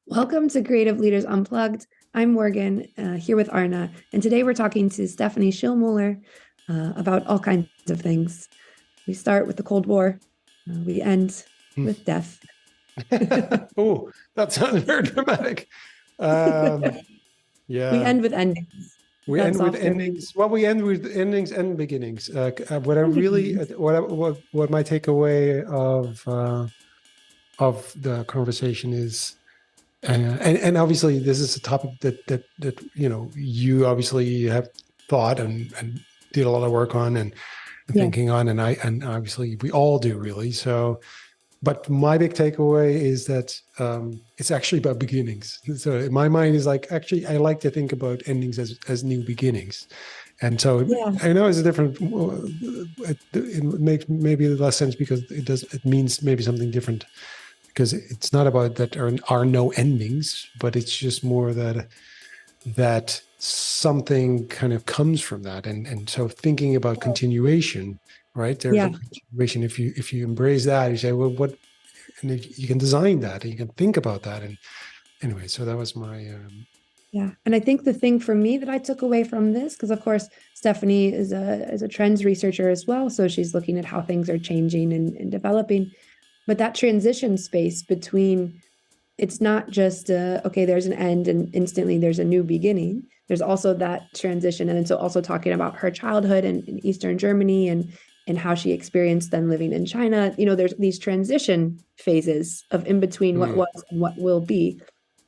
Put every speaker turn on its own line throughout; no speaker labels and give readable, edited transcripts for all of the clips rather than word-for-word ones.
Welcome to Creative Leaders Unplugged. I'm Morgan, here with Arna, and today we're talking to Stefanie Schillmo about all kinds of things. We start with the Cold War, we end with death.
Oh, that sounds very dramatic. Yeah.
We end with endings.
We end with endings. Well, we end with endings and beginnings. What I really, what my takeaway of the conversation is, and obviously this is a topic that you obviously have thought and did a lot of work on and thinking on, and obviously we all do really. So, but my big takeaway is that it's actually about beginnings. So in my mind is like, actually, I like to think about endings as new beginnings. And so I know it's a different, it makes maybe less sense because it means maybe something different, because it's not about that there are no endings, but it's just more that something kind of comes from that. And so thinking about continuation, right? There's a continuation. If you embrace that, you say, well, what, and if you can design that, and you can think about that. And anyway, so that was my
Yeah. And I think the thing for me that I took away from this, because of course, Stefanie is a trends researcher as well. So she's looking at how things are changing and developing. But that transition space between, it's not just, okay, there's an end and instantly there's a new beginning. There's also that transition. And so also talking about her childhood in Eastern Germany and how she experienced then living in China. You know, there's these transition phases of in between what was and what will be.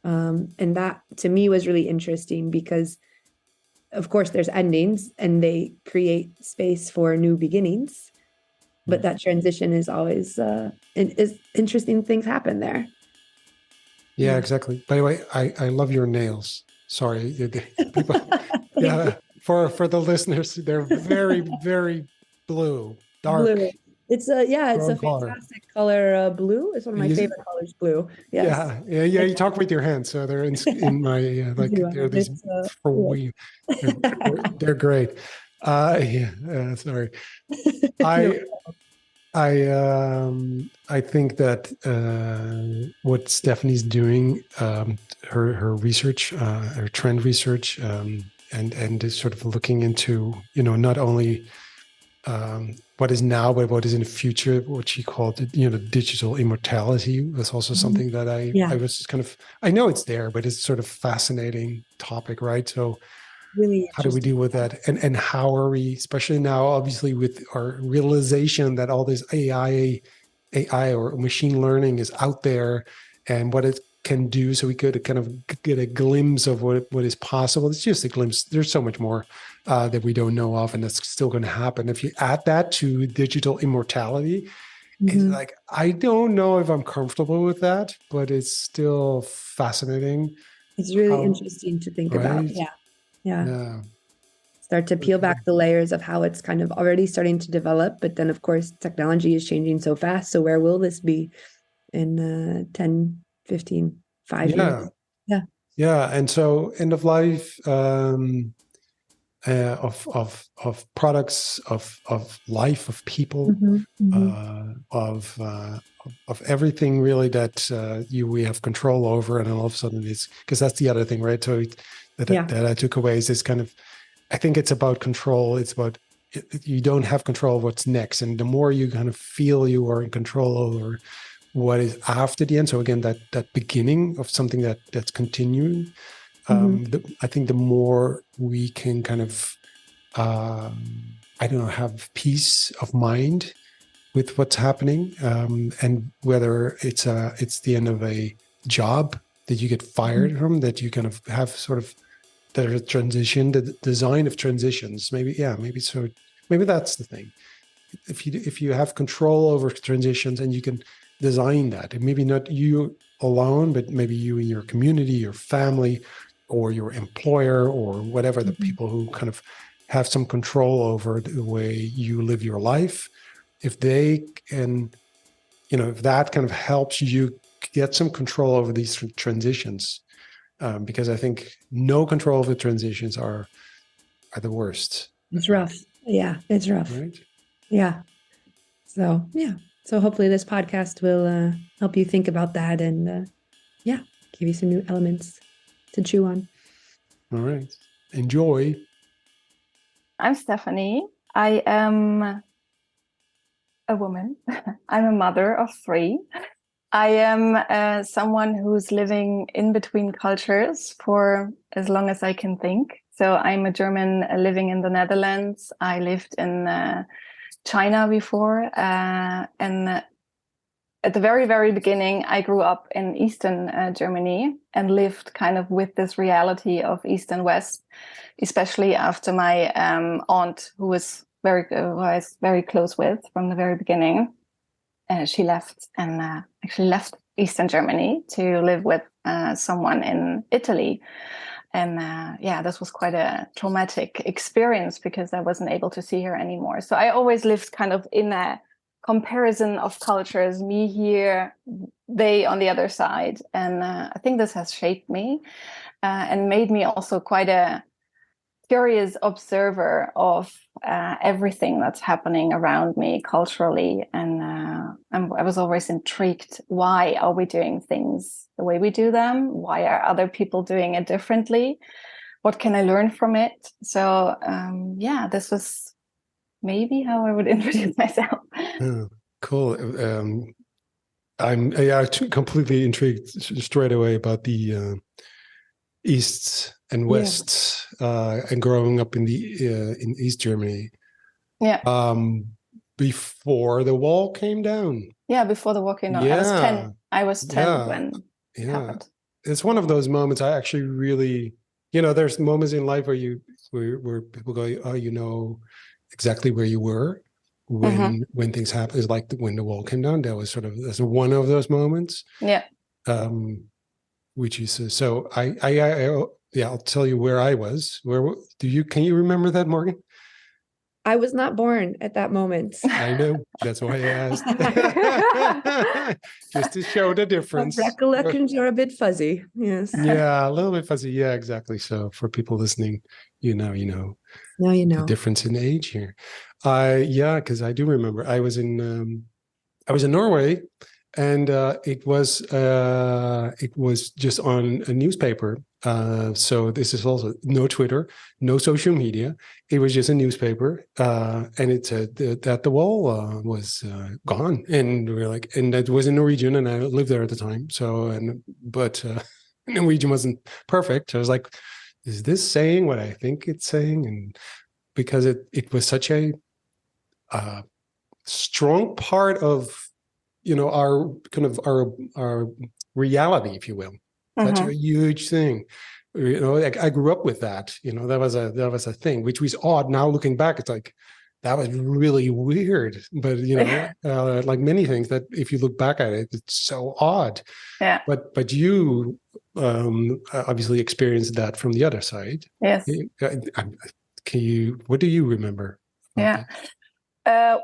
And that to me was really interesting because of course there's endings and they create space for new beginnings, but that transition is always is interesting things happen there.
Yeah, exactly. By the way, I love your nails. Sorry, people, yeah, for the listeners, they're very, very blue, dark.
Blue. It's a fantastic color. Blue. It's one of my favorite colors. Blue. Yes.
Yeah. You talk with your hands, so they're in my like they're these for we. They're great. Sorry. I think that what Stefanie's doing, her research, her trend research, and is sort of looking into, not only what is now, but what is in the future, what she called, digital immortality, was also something that I was kind of, I know it's there, but it's sort of fascinating topic, right? So
really,
how do we deal with that? And how are we, especially now, obviously with our realization that all this AI or machine learning is out there and what it can do, so we could kind of get a glimpse of what is possible. It's just a glimpse. There's so much more that we don't know of, and that's still going to happen. If you add that to digital immortality, it's like, I don't know if I'm comfortable with that, but it's still fascinating.
It's really interesting to think about. Yeah. Start to peel back the layers of how it's kind of already starting to develop. But then, of course, technology is changing so fast. So where will this be in 10, 15, 5 years?
Yeah. And so end of life of products, of life, of people, of everything really that we have control over. And then all of a sudden it's, because that's the other thing, right? So that I took away is this kind of, I think it's about control. It's about, you don't have control of what's next. And the more you kind of feel you are in control over what is after the end. So again, that beginning of something that's continuing, I think the more we can kind of, have peace of mind with what's happening, and whether it's the end of a job that you get fired from, that you kind of have sort of the transition, the design of transitions. Maybe that's the thing. If you have control over transitions and you can design that, and maybe not you alone, but maybe you and your community, your family, or your employer, or whatever, the people who kind of have some control over the way you live your life, if they can, if that kind of helps you get some control over these transitions, because I think no control of the transitions are the worst.
It's rough. Yeah, it's rough.
Right?
Yeah. So hopefully this podcast will help you think about that and give you some new elements to chew on.
All right. Enjoy.
I'm Stefanie. I am a woman. I'm a mother of 3. I am someone who's living in between cultures for as long as I can think. So I'm a German living in the Netherlands. I lived in China before. And at the very, very beginning, I grew up in Eastern Germany and lived kind of with this reality of East and West, especially after my aunt, who was very close with from the very beginning. She left and actually left Eastern Germany to live with someone in Italy. And this was quite a traumatic experience because I wasn't able to see her anymore. So I always lived kind of in a comparison of cultures, me here, they on the other side. And I think this has shaped me and made me also quite a curious observer of everything that's happening around me culturally. And I was always intrigued. Why are we doing things the way we do them? Why are other people doing it differently? What can I learn from it? So this was maybe how I would introduce myself.
Oh, cool. I'm completely intrigued straight away about the East and West, and growing up in East Germany.
Yeah.
Before the wall came down.
Yeah, before the wall came down.
Yeah.
I was 10 when it happened.
It's one of those moments I actually really, there's moments in life where people go, oh, you know exactly where you were when things happen. It's like when the wall came down. That's one of those moments.
Yeah.
Which is so I'll tell you where I was. Can you remember that, Morgan?
I was not born at that moment.
I know. That's why I asked. Just to show the difference.
Recollections are a bit fuzzy. Yes.
Yeah, a little bit fuzzy. Yeah, exactly. So for people listening, now you know.
Now you know.
The difference in age here. Because I do remember I was in Norway, and it was just on a newspaper. So this is also no Twitter, no social media. It was just a newspaper, and it said that the wall was gone, and we were like, and that was in Norwegian, and I lived there at the time. So, but Norwegian wasn't perfect. I was like, is this saying what I think it's saying? And because it was such a strong part of our kind of our reality, if you will. Such a huge thing. I grew up with that. That was a thing, which was odd. Now looking back, it's like that was really weird. But like many things that if you look back at it, it's so odd.
Yeah.
But you obviously experienced that from the other side.
Yes.
What do you remember?
Yeah.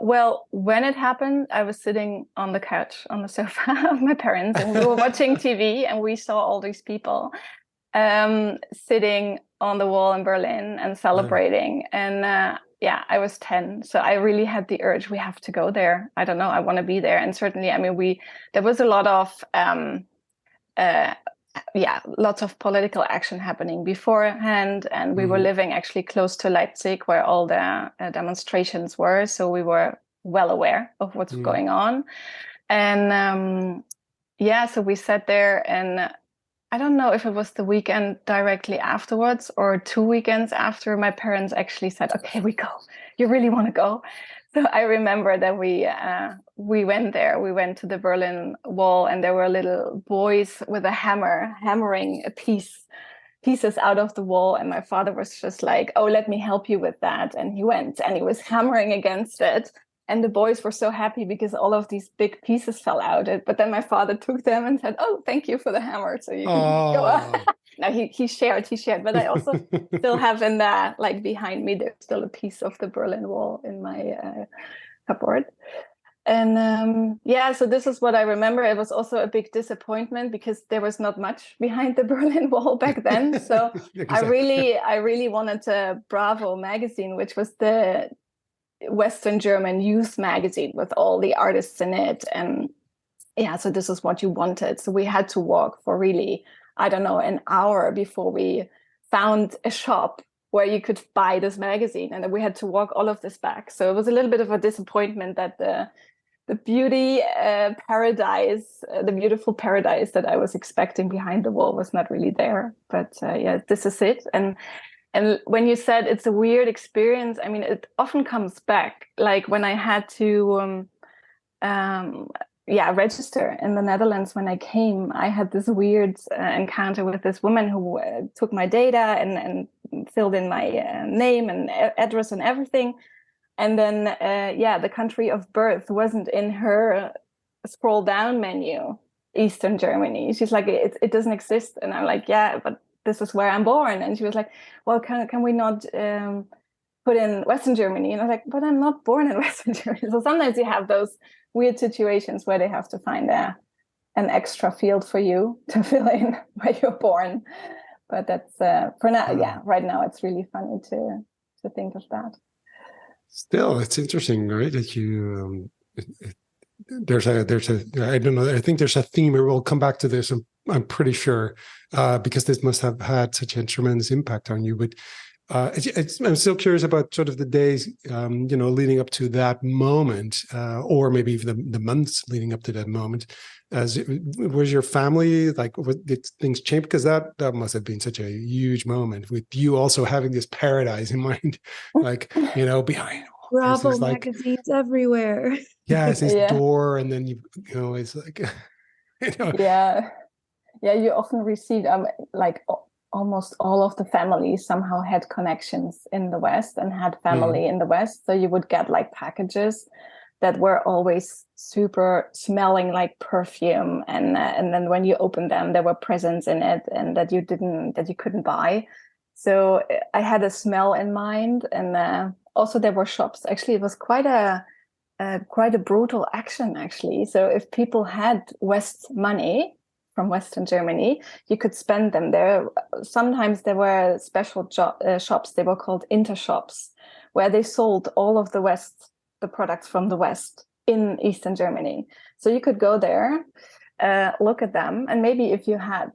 Well, when it happened, I was sitting on the couch on the sofa of my parents, and we were watching TV, and we saw all these people sitting on the wall in Berlin and celebrating. And I was 10, so I really had the urge. We have to go there. I don't know. I want to be there. And certainly, there was a lot of lots of political action happening beforehand, and we were living actually close to Leipzig, where all the demonstrations were. So we were well aware of what's going on. And so we sat there, and I don't know if it was the weekend directly afterwards or 2 weekends after, my parents actually said, okay, we go. You really want to go? So I remember that we went there. We went to the Berlin Wall, and there were little boys with a hammer hammering pieces out of the wall. And my father was just like, oh, let me help you with that. And he went and he was hammering against it. And the boys were so happy because all of these big pieces fell out. But then my father took them and said, oh, thank you for the hammer. So you can go on. No, he shared. But I also still have in the, like behind me, there's still a piece of the Berlin Wall in my cupboard. And so this is what I remember. It was also a big disappointment because there was not much behind the Berlin Wall back then. So exactly. I really wanted a Bravo magazine, which was the Western German youth magazine with all the artists in it. And so this is what you wanted. So we had to walk for really I don't know, an hour before we found a shop where you could buy this magazine, and then we had to walk all of this back. So it was a little bit of a disappointment that the beauty paradise, the beautiful paradise that I was expecting behind the wall was not really there. But yeah, this is it. And when you said it's a weird experience, I mean, it often comes back. Like when I had to register in the Netherlands when I came, I had this weird encounter with this woman who took my data and filled in my name and address and everything. And then, the country of birth wasn't in her scroll down menu, Eastern Germany. She's like, it doesn't exist. And I'm like, yeah, but this is where I'm born. And she was like, well, can we not put in Western Germany? And I was like, but I'm not born in Western Germany. So sometimes you have those weird situations where they have to find an extra field for you to fill in where you're born. But that's for now. Yeah, right now it's really funny to think of that.
Still, it's interesting, right? That you there's a I don't know. I think there's a theme. We'll come back to this. I'm pretty sure because this must have had such a tremendous impact on you. But I'm still curious about sort of the days, leading up to that moment, or maybe even the months leading up to that moment. Was your family like? Did things change? Because that must have been such a huge moment with you also having this paradise in mind, like behind.
Bravo magazines everywhere.
Yeah, it's this door, and then it's like,
Yeah. You often receive like almost all of the families somehow had connections in the West and had family in the West. So you would get like packages that were always super smelling like perfume, and then when you open them, there were presents in it, and that you couldn't buy. So I had a smell in mind, and also there were shops. Actually, it was quite a brutal action, actually. So if people had West money from Western Germany, you could spend them there. Sometimes there were special shops. They were called intershops, where they sold all of the products from the West in Eastern Germany. So you could go there, look at them, and maybe if you had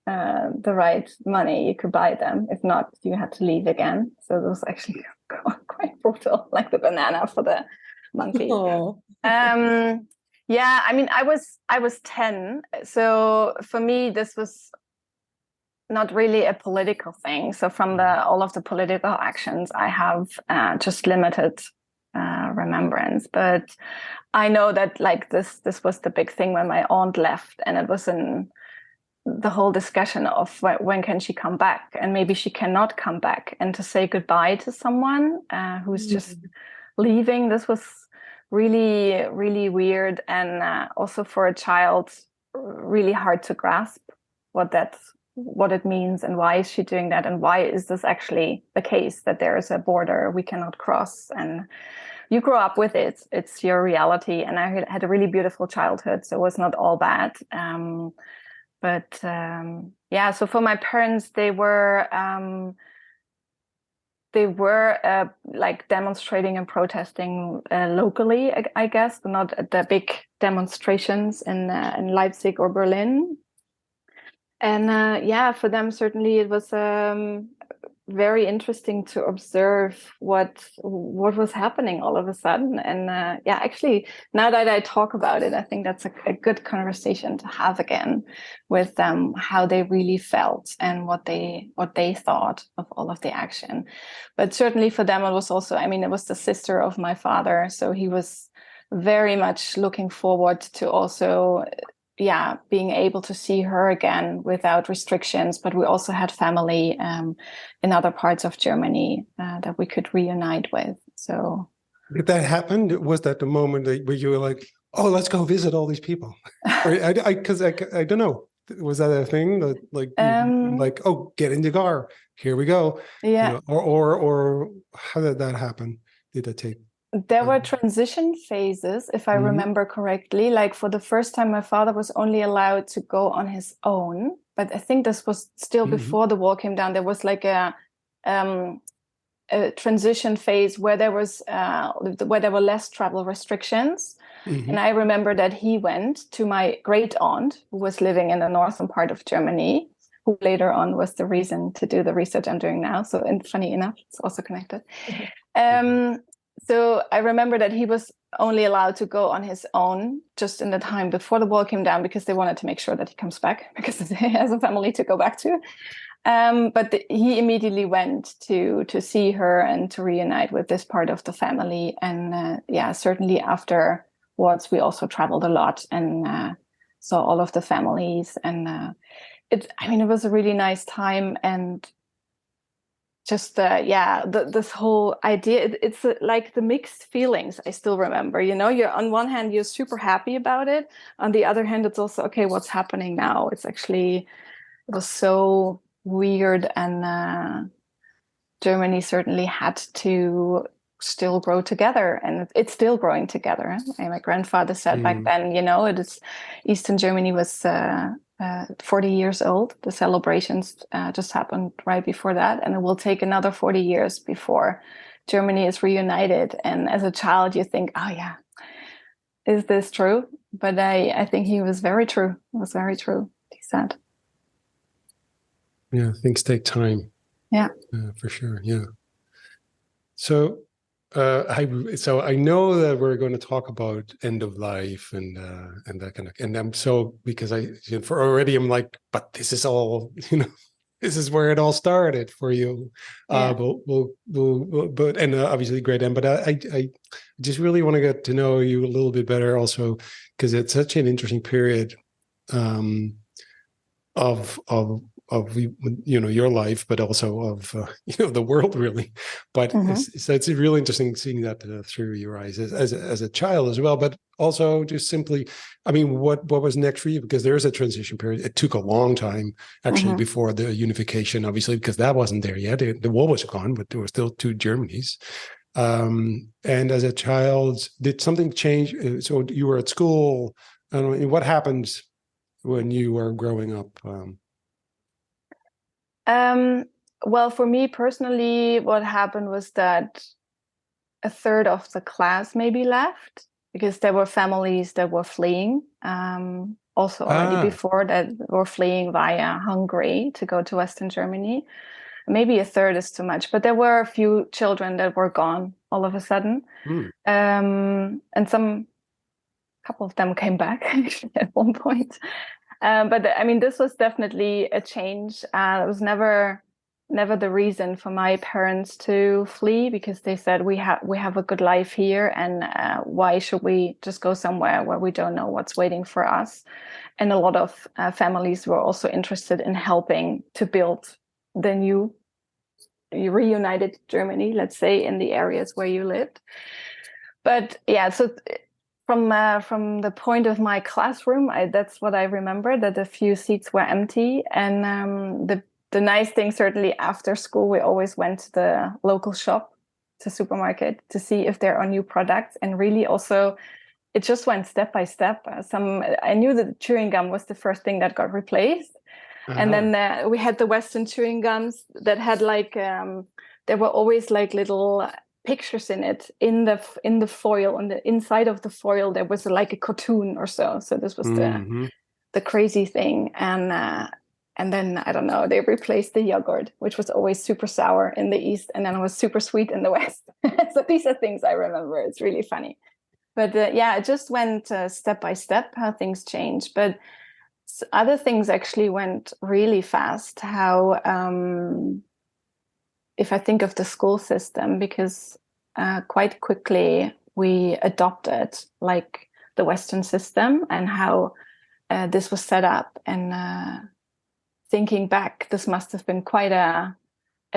the right money, you could buy them. If not, you had to leave again. So it was actually quite brutal, like the banana for the monkey.
Oh.
I mean, I was 10. So for me, this was not really a political thing. So from all of the political actions, I have just limited remembrance. But I know that like this was the big thing when my aunt left, and it was in the whole discussion of when can she come back, and maybe she cannot come back, and to say goodbye to someone who's just leaving. This was really, really weird, and also for a child, really hard to grasp what it means, and why is she doing that, and why is this actually the case that there is a border we cannot cross. And you grow up with it; it's your reality. And I had a really beautiful childhood, so it was not all bad. So for my parents, they were like demonstrating and protesting locally, I guess, but not at the big demonstrations in Leipzig or Berlin. And for them, certainly it was very interesting to observe what was happening all of a sudden. And actually, now that I talk about it, I think that's a good conversation to have again with them, how they really felt and what they thought of all of the action. But certainly for them, it was also, I mean, it was the sister of my father, so he was very much looking forward to also being able to see her again without restrictions. But we also had family in other parts of Germany that we could reunite with. So
did that happen? Was that the moment where you were like, oh, let's go visit all these people? Because I don't know. Was that a thing that like, oh, get in the car, here we go?
Yeah.
Or how did that happen? Did that take?
There were transition phases, if I remember correctly. Like for the first time, my father was only allowed to go on his own. But I think this was still before the wall came down. There was like a transition phase where there were less travel restrictions. And I remember that he went to my great aunt, who was living in the northern part of Germany, who later on was the reason to do the research I'm doing now. So, and funny enough, it's also connected. So I remember that he was only allowed to go on his own just in the time before the wall came down, because they wanted to make sure that he comes back, because he has a family to go back to. But he immediately went to see her and to reunite with this part of the family. And certainly afterwards, we also traveled a lot and saw all of the families. And it was a really nice time. And just this whole idea, it's like the mixed feelings I still remember. You're on one hand, you're super happy about it. On the other hand, it's also, okay, what's happening now? It was so weird, and Germany certainly had to still grow together, and it's still growing together. And my grandfather said back then, Eastern Germany was 40 years old. The celebrations just happened right before that, and it will take another 40 years before Germany is reunited. And as a child, you think, oh yeah, is this true? But I think he was very true. It was very true, he said.
Yeah, things take time.
Yeah,
for sure. Yeah. So, I know that we're going to talk about end of life and that kind of, and I'm so, because I'm like, but this is all, this is where it all started for you.
Yeah.
But obviously great end. But I just really want to get to know you a little bit better, also because it's such an interesting period of your life, but also of the world, really. But it's really interesting seeing that through your eyes as a child as well, but also just simply, what was next for you? Because there is a transition period. It took a long time actually before the unification, obviously, because that wasn't there yet. The wall was gone, but there were still two Germanys. And as a child, did something change? So you were at school. I don't know, what happened when you were growing up?
Well, for me personally, what happened was that a third of the class maybe left, because there were families that were fleeing. Also already before that, were fleeing via Hungary to go to Western Germany. Maybe a third is too much, but there were a few children that were gone all of a sudden. And couple of them came back actually at one point. But this was definitely a change. It was never the reason for my parents to flee, because they said we have a good life here, and why should we just go somewhere where we don't know what's waiting for us? And a lot of families were also interested in helping to build the new reunited Germany, let's say, in the areas where you lived. But yeah, so from the point of my classroom, that's what I remember, that a few seats were empty. And the nice thing, certainly after school, we always went to the local shop, to supermarket, to see if there are new products. And really also, it just went step by step. I knew that chewing gum was the first thing that got replaced. And then we had the Western chewing gums that had there were always little pictures in it, in the foil, on the inside of the foil there was like a cartoon or so this was the crazy thing. And then I don't know, they replaced the yogurt, which was always super sour in the East, and then it was super sweet in the West. So these are things I remember. It's really funny. But it just went step by step how things changed. But other things actually went really fast. How if I think of the school system, because quite quickly we adopted the Western system and how this was set up. And thinking back, this must have been quite a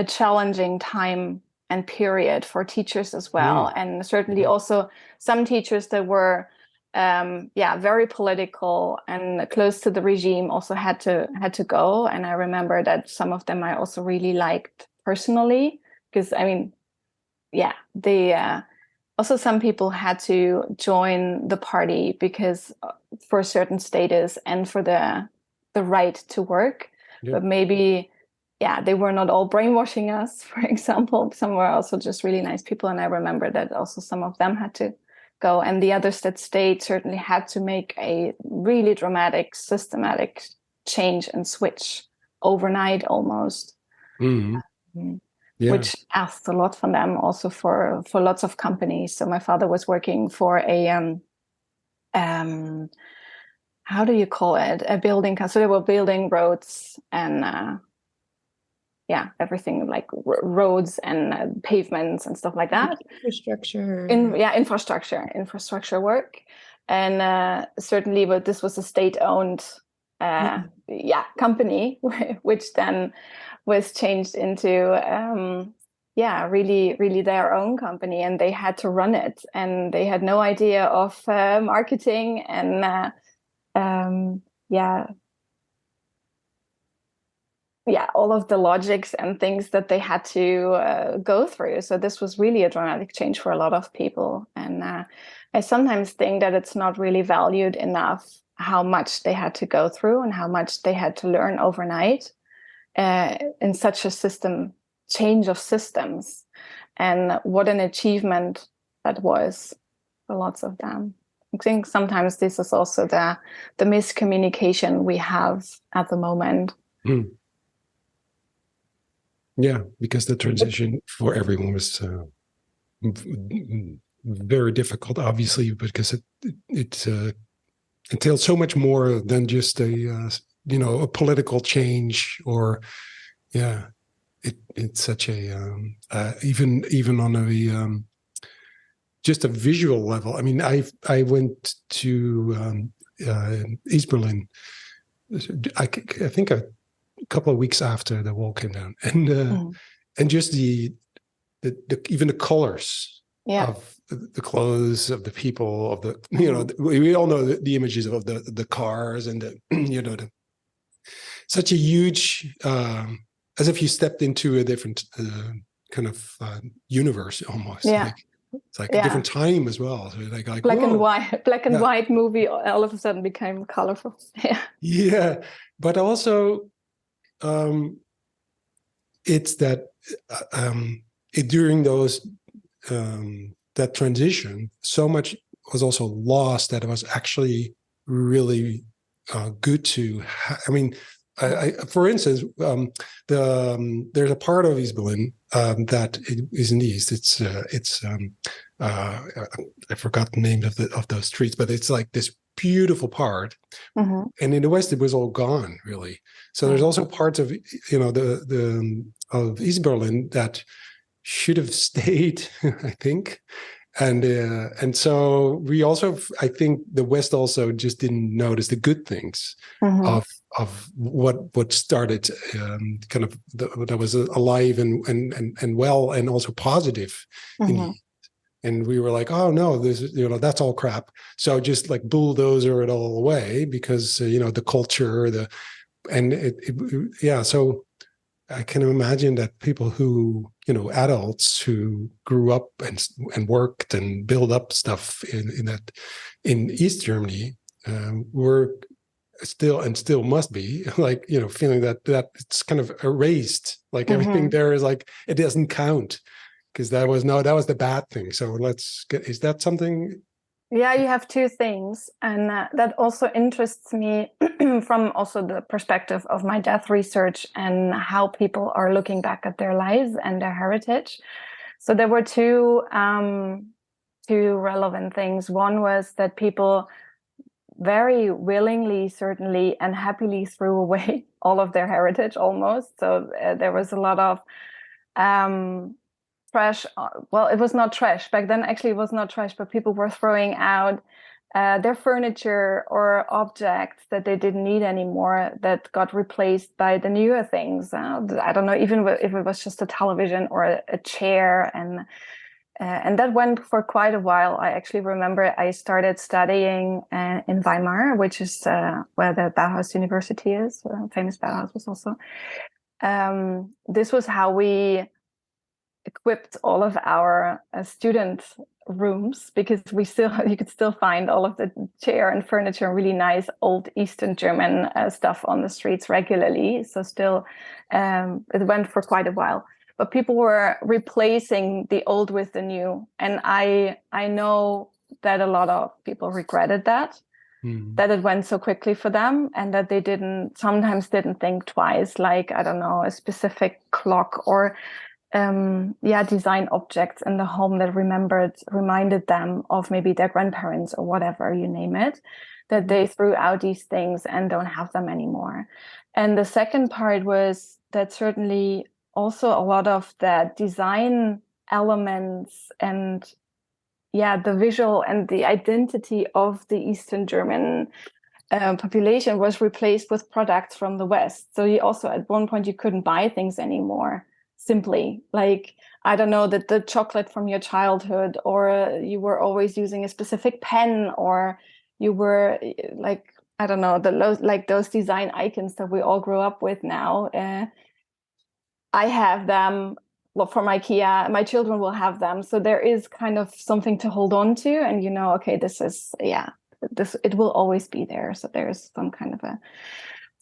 challenging time and period for teachers as well. And certainly also some teachers that were very political and close to the regime also had to go. And I remember that some of them I also really liked personally, because they also, some people had to join the party because for a certain status and for the right to work. But maybe they were not all brainwashing us, for example. Some were also just really nice people, and I remember that also some of them had to go, and the others that stayed certainly had to make a really dramatic, systematic change and switch overnight almost.
Mm-hmm. Yeah.
Which asked a lot from them, also for lots of companies. So my father was working for a how do you call it? A building. So they were building roads and everything like roads and pavements and stuff like that.
Infrastructure.
Infrastructure work, and certainly, but this was a state-owned company, which then was changed into really, really their own company, and they had to run it, and they had no idea of marketing and all of the logics and things that they had to go through. So this was really a dramatic change for a lot of people, and I sometimes think that it's not really valued enough how much they had to go through and how much they had to learn overnight in such a change of systems, and what an achievement that was for lots of them. I think sometimes this is also the miscommunication we have at the moment.
Yeah, because the transition for everyone was very difficult, obviously, because it entails so much more than just a political change, or it's such a even on a just a visual level. I mean, I went to East Berlin. I think a couple of weeks after the wall came down, and just the even the colors of the clothes of the people, of the we all know the images of the cars and the such a huge as if you stepped into a different kind of universe almost. It's like a different time as well. So like
black and white movie all of a sudden became colorful.
Yeah, but also it's that during those that transition, so much was also lost that it was actually really good to. I mean, for instance, there's a part of East Berlin that is in the east. It's I forgot the name of those streets, but it's like this beautiful part, and in the west it was all gone really. So there's also parts of of East Berlin that should have stayed, I think, and so we also, I think the West also just didn't notice the good things of what started kind of that was alive and well and also positive in the East. And we were like, oh no, this that's all crap. So just like bulldozer it all away because the culture, So I can imagine that people who adults who grew up and worked and built up stuff in East Germany were still must be like feeling that it's kind of erased, like everything there is like it doesn't count. Because that was the bad thing. So is that something?
Yeah, you have two things. And that also interests me from also the perspective of my death research and how people are looking back at their lives and their heritage. So there were two relevant things. One was that people very willingly, certainly, and happily threw away all of their heritage almost. So there was a lot of trash. Well, it was not trash back then. Actually, it was not trash, but people were throwing out their furniture or objects that they didn't need anymore that got replaced by the newer things. I don't know, even if it was just a television or a chair, and that went for quite a while. I actually remember I started studying in Weimar, which is where the Bauhaus University is. Famous Bauhaus was also. This was how we equipped all of our student rooms, because you could still find all of the chair and furniture and really nice old Eastern German stuff on the streets regularly. So still it went for quite a while, but people were replacing the old with the new, and I know that a lot of people regretted that. that it went so quickly for them, and that they sometimes didn't think twice, like, I don't know, a specific clock or design objects in the home that reminded them of maybe their grandparents or whatever, you name it, that they threw out these things and don't have them anymore. And the second part was that certainly also a lot of the design elements and the visual and the identity of the Eastern German population was replaced with products from the West. So you also, at one point, you couldn't buy things anymore. Simply, like, I don't know, the chocolate from your childhood, or you were always using a specific pen, or you were like, I don't know, those design icons that we all grew up with now. I have them. Well, from IKEA, my children will have them. So there is kind of something to hold on to, and okay, this it will always be there. So there's some kind of a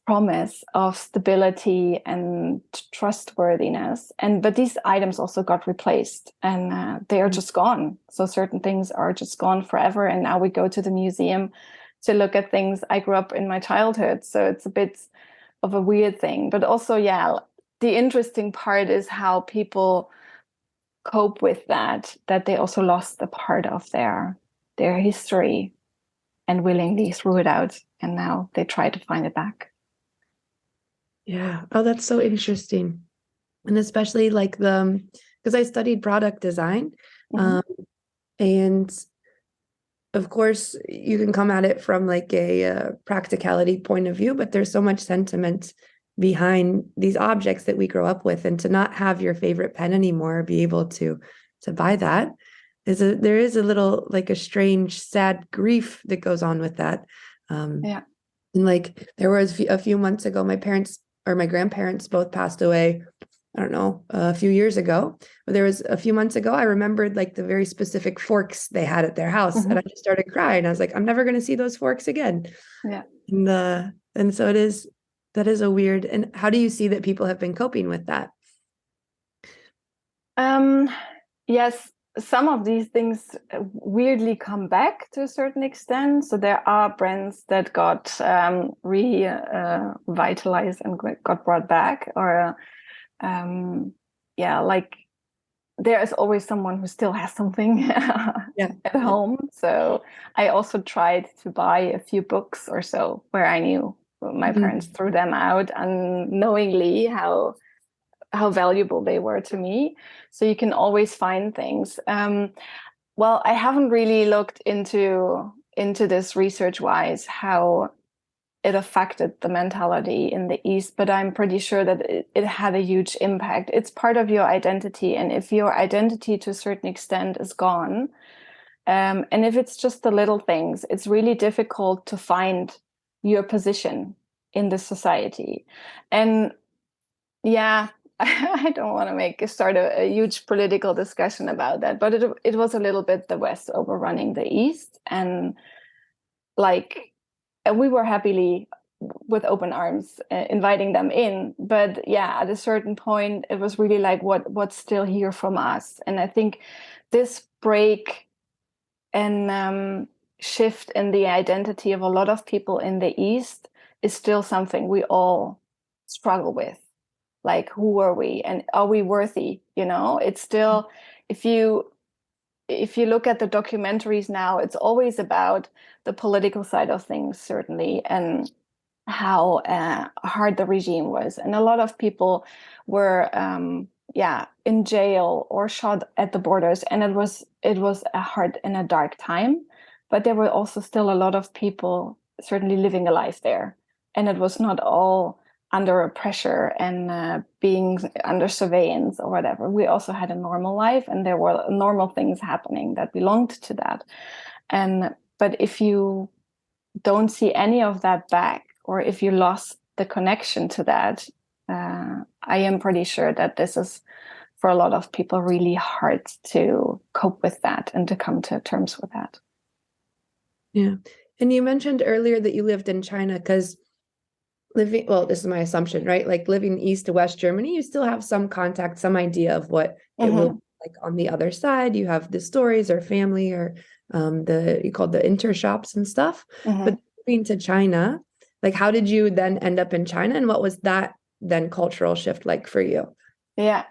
promise of stability and trustworthiness. But these items also got replaced, and they are just gone. So certain things are just gone forever. And now we go to the museum to look at things I grew up in my childhood. So it's a bit of a weird thing. But also, the interesting part is how people cope with that they also lost a part of their history and willingly threw it out. And now they try to find it back.
Yeah. Oh, that's so interesting. And especially like because I studied product design. And of course, you can come at it from like a practicality point of view, but there's so much sentiment behind these objects that we grow up with, and to not have your favorite pen anymore, be able to buy that there is a little like a strange, sad grief that goes on with that. And like there was a few months ago, my parents or my grandparents both passed away. I don't know, a few years ago, but there was a few months ago, I remembered like the very specific forks they had at their house. And I just started crying. I was like, I'm never going to see those forks again.
Yeah.
And so that is a weird, and how do you see that people have been coping with that?
Yes, some of these things weirdly come back to a certain extent. So there are brands that got revitalized and got brought back, or like there is always someone who still has something at home. So I also tried to buy a few books or so where I knew my parents threw them out unknowingly how valuable they were to me. So you can always find things. Well, I haven't really looked into this research-wise how it affected the mentality in the East, but I'm pretty sure that it had a huge impact. It's part of your identity. And if your identity to a certain extent is gone, and if it's just the little things, it's really difficult to find your position in the society. And I don't want to start a huge political discussion about that, but it was a little bit the West overrunning the East, and we were happily with open arms inviting them in. But at a certain point, it was really like, what's still here from us? And I think this break and shift in the identity of a lot of people in the East is still something we all struggle with. Like, who are we, and are we worthy? It's still, if you look at the documentaries now, it's always about the political side of things, certainly, and how hard the regime was. And a lot of people were in jail or shot at the borders, and it was a hard and a dark time. But there were also still a lot of people certainly living a life there, and it was not all under pressure and being under surveillance or whatever. We also had a normal life, and there were normal things happening that belonged to that. But if you don't see any of that back, or if you lost the connection to that, I am pretty sure that this is, for a lot of people, really hard to cope with that and to come to terms with that.
Yeah. And you mentioned earlier that you lived in China, because this is my assumption, right? Like living east to West Germany, you still have some contact, some idea of what it will be like on the other side. You have the stories or family or you called the intershops and stuff. But moving to China, like how did you then end up in China, and what was that then cultural shift like for you?
Yeah.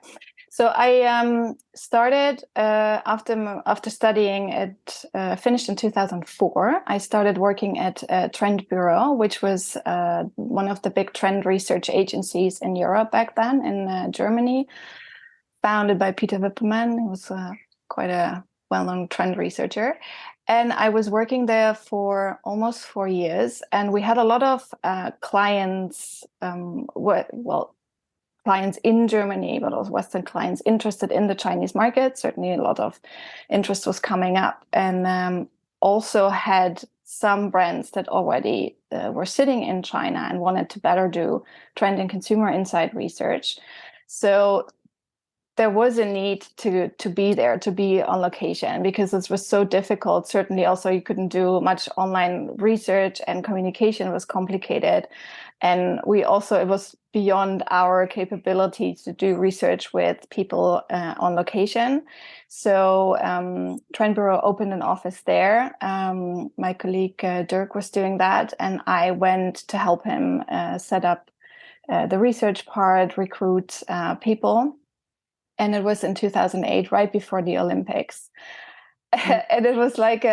So I started after studying at finished in 2004. I started working at Trend Bureau, which was one of the big trend research agencies in Europe back then, in Germany, founded by Peter Wippermann, who was quite a well-known trend researcher. And I was working there for almost 4 years, and we had a lot of clients. Clients in Germany, but also Western clients interested in the Chinese market. Certainly a lot of interest was coming up, and also had some brands that already were sitting in China and wanted to better do trend and consumer insight research. So there was a need to be there, to be on location, because it was so difficult. Certainly also you couldn't do much online research, and communication was complicated. And it was beyond our capability to do research with people on location. So Trend Bureau opened an office there. My colleague Dirk was doing that, and I went to help him set up the research part, recruit people. And it was in 2008, right before the Olympics. And it was like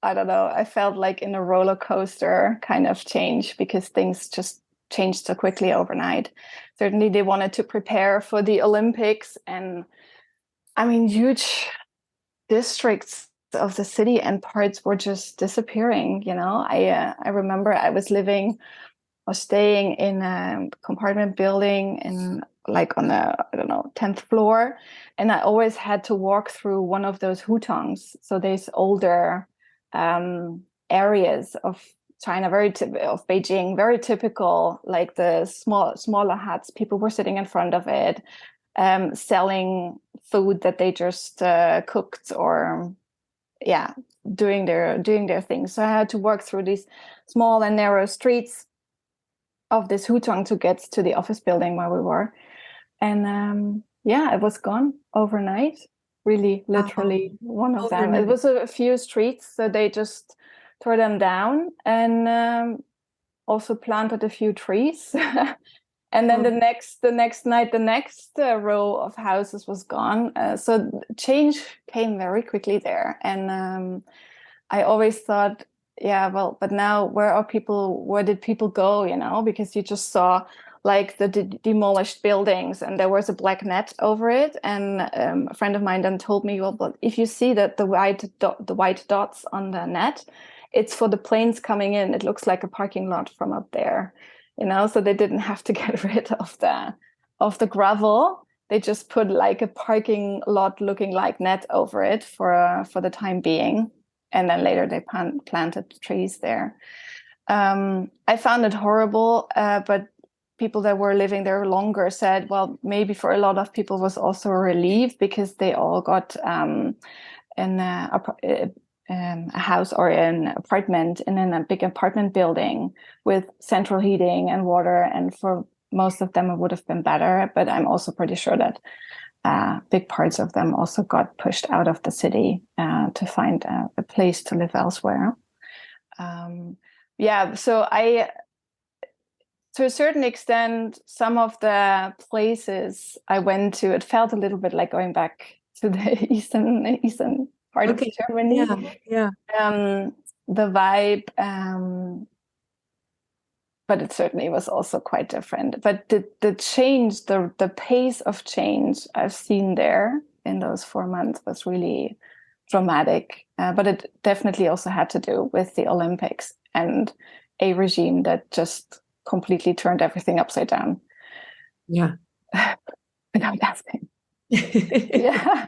I don't know, I felt like in a roller coaster kind of change, because things just changed so quickly overnight. Certainly they wanted to prepare for the Olympics, and I mean, huge districts of the city and parts were just disappearing. I remember I was staying in a compartment building on the, I don't know, 10th floor. And I always had to walk through one of those hutongs. So there's older areas of China, of Beijing, very typical, like the smaller huts. People were sitting in front of it, selling food that they just cooked, or doing their things. So I had to work through these small and narrow streets of this hutong to get to the office building where we were. And it was gone overnight. Really, literally one of them. It was a few streets, so they just tore them down, and also planted a few trees. And then the next night, the next row of houses was gone. So change came very quickly there. And I always thought, but now where did people go, because you just saw like the demolished buildings, and there was a black net over it. And a friend of mine then told me, but if you see that the white dots on the net, it's for the planes coming in. It looks like a parking lot from up there, so they didn't have to get rid of the gravel. They just put like a parking lot looking like net over it for the time being. And then later they planted trees there. I found it horrible, but people that were living there longer said, well, maybe for a lot of people was also a relief, because they all got a house or an apartment in a big apartment building with central heating and water. And for most of them, it would have been better. But I'm also pretty sure that big parts of them also got pushed out of the city to find a place to live elsewhere. So to a certain extent, some of the places I went to, it felt a little bit like going back to the eastern part of Germany.
Yeah.
The vibe, but it certainly was also quite different. But the change, the pace of change I've seen there in those 4 months was really dramatic. But it definitely also had to do with the Olympics and a regime that just completely turned everything upside down.
Yeah.
Without asking. Yeah.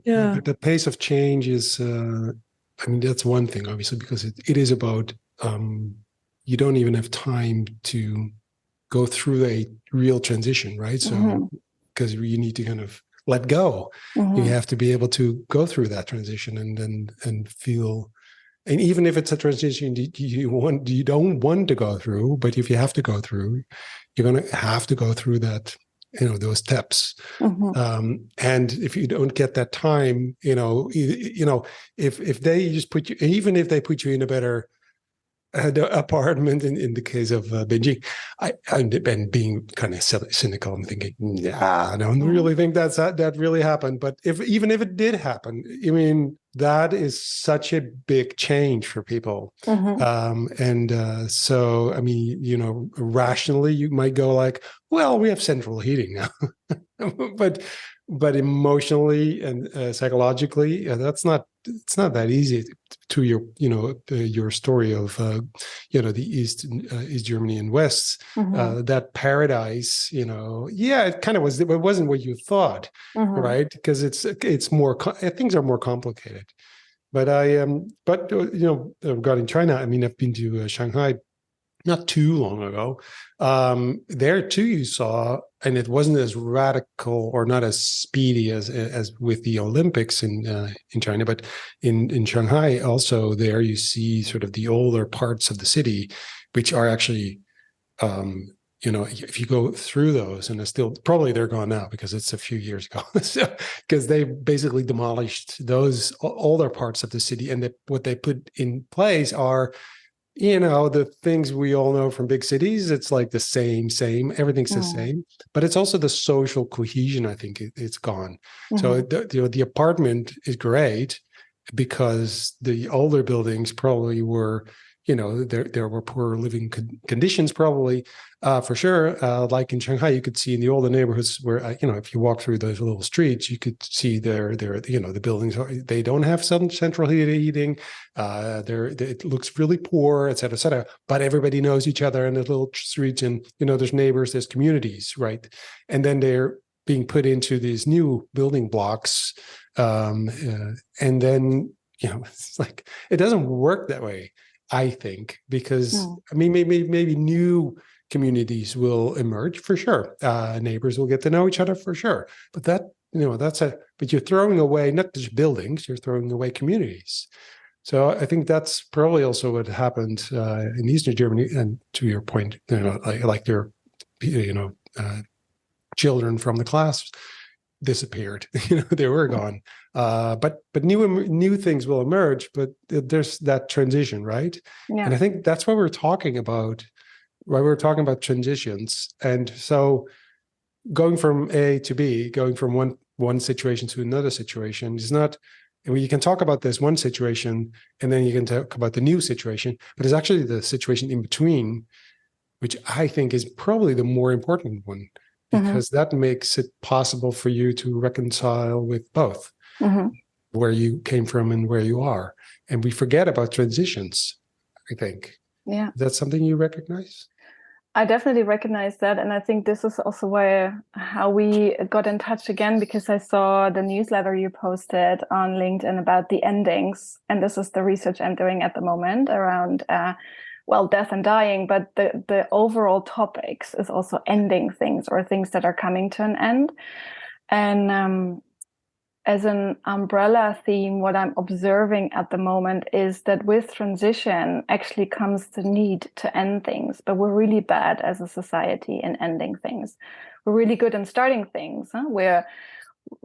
The pace of change is, that's one thing, obviously, because it is about, you don't even have time to go through a real transition, right? So, because you need to kind of let go, you have to be able to go through that transition and feel. And even if it's a transition you don't want to go through, but if you have to go through, you're going to have to go through that, those steps. And if you don't get that time, if they just put you, even if they put you in a better the apartment in the case of Beijing, and being kind of cynical and thinking, yeah, I don't really think that really happened. But even if it did happen, I mean, that is such a big change for people. So, I mean, you know, rationally, you might go like, well, we have central heating now, but emotionally and psychologically, it's not that easy. To your, you know, your story of, you know, the East Germany and West, that paradise, you know, yeah, it kind of was. It wasn't what you thought, right? Because it's more things are more complicated. But you know, regarding China, I mean, I've been to Shanghai not too long ago. There too, you saw, and it wasn't as radical or not as speedy as with the Olympics in China, but in Shanghai also, there you see sort of the older parts of the city, which are actually, you know, if you go through those, and it's still probably they're gone now because it's a few years ago, so, because they basically demolished those older parts of the city, and what they put in place are, you know, the things we all know from big cities. It's like the same, everything's the same, but it's also the social cohesion. I think it's gone. So you know, the apartment is great because the older buildings probably were, you know, there were poor living conditions probably, for sure. Like in Shanghai, you could see in the older neighborhoods where, you know, if you walk through those little streets, you could see there, you know, the buildings they don't have some central heating. It looks really poor, et cetera, et cetera. But everybody knows each other in the little streets, and you know, there's neighbors, there's communities, right? And then they're being put into these new building blocks, and then, you know, it's like it doesn't work that way, I think, because I mean, maybe new communities will emerge for sure. Neighbors will get to know each other for sure. But that, you know, but you're throwing away not just buildings, you're throwing away communities. So I think that's probably also what happened in Eastern Germany. And to your point, you know, like their, you know, children from the class disappeared. You know, they were gone. But new things will emerge. But there's that transition, right?
Yeah.
And I think that's what we're talking about. Right, we're talking about transitions, and so going from A to B, going from one situation to another situation is not. I mean, you can talk about this one situation, and then you can talk about the new situation, but it's actually the situation in between, which I think is probably the more important one, because that makes it possible for you to reconcile with both where you came from and where you are. And we forget about transitions, I think.
Yeah.
Is that something you recognize?
I definitely recognize that. And I think this is also how we got in touch again, because I saw the newsletter you posted on LinkedIn about the endings. And this is the research I'm doing at the moment around, death and dying. But the overall topics is also ending things, or things that are coming to an end. And as an umbrella theme, what I'm observing at the moment is that with transition actually comes the need to end things, but we're really bad as a society in ending things. We're really good in starting things, where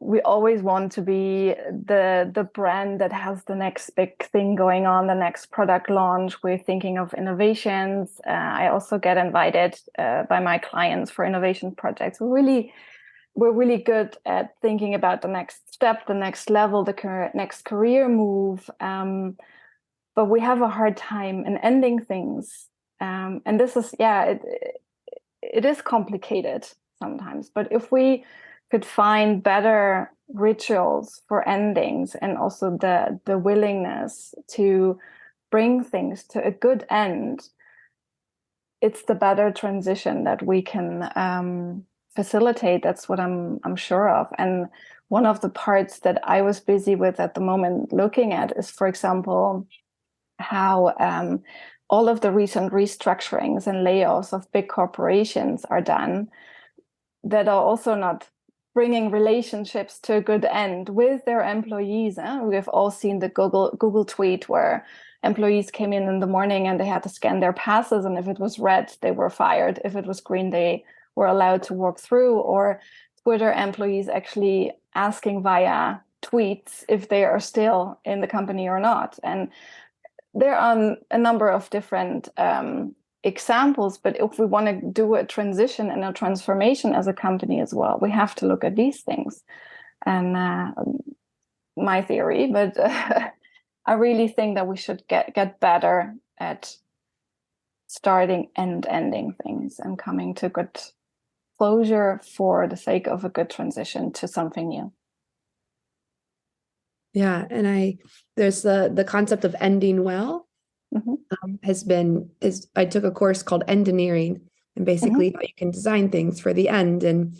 we always want to be the brand that has the next big thing going on, the next product launch. We're thinking of innovations. I also get invited by my clients for innovation projects. We're really good at thinking about the next step, the next level, the next career move. But we have a hard time in ending things. And this is, it is complicated sometimes. But if we could find better rituals for endings, and also the willingness to bring things to a good end, it's the better transition that we can facilitate. That's what I'm sure of. And one of the parts that I was busy with at the moment looking at is, for example, how all of the recent restructurings and layoffs of big corporations are done, that are also not bringing relationships to a good end with their employees. We've all seen the Google tweet where employees came in the morning and they had to scan their passes, and if it was red, they were fired. If it was green, they were allowed to walk through. Or Twitter employees actually asking via tweets if they are still in the company or not. And there are a number of different examples, but if we want to do a transition and a transformation as a company as well, we have to look at these things. And my theory, but I really think that we should get better at starting and ending things and coming to good closure for the sake of a good transition to something new.
Yeah, and there's the concept of ending well. I took a course called engineering, and basically how you can design things for the end, and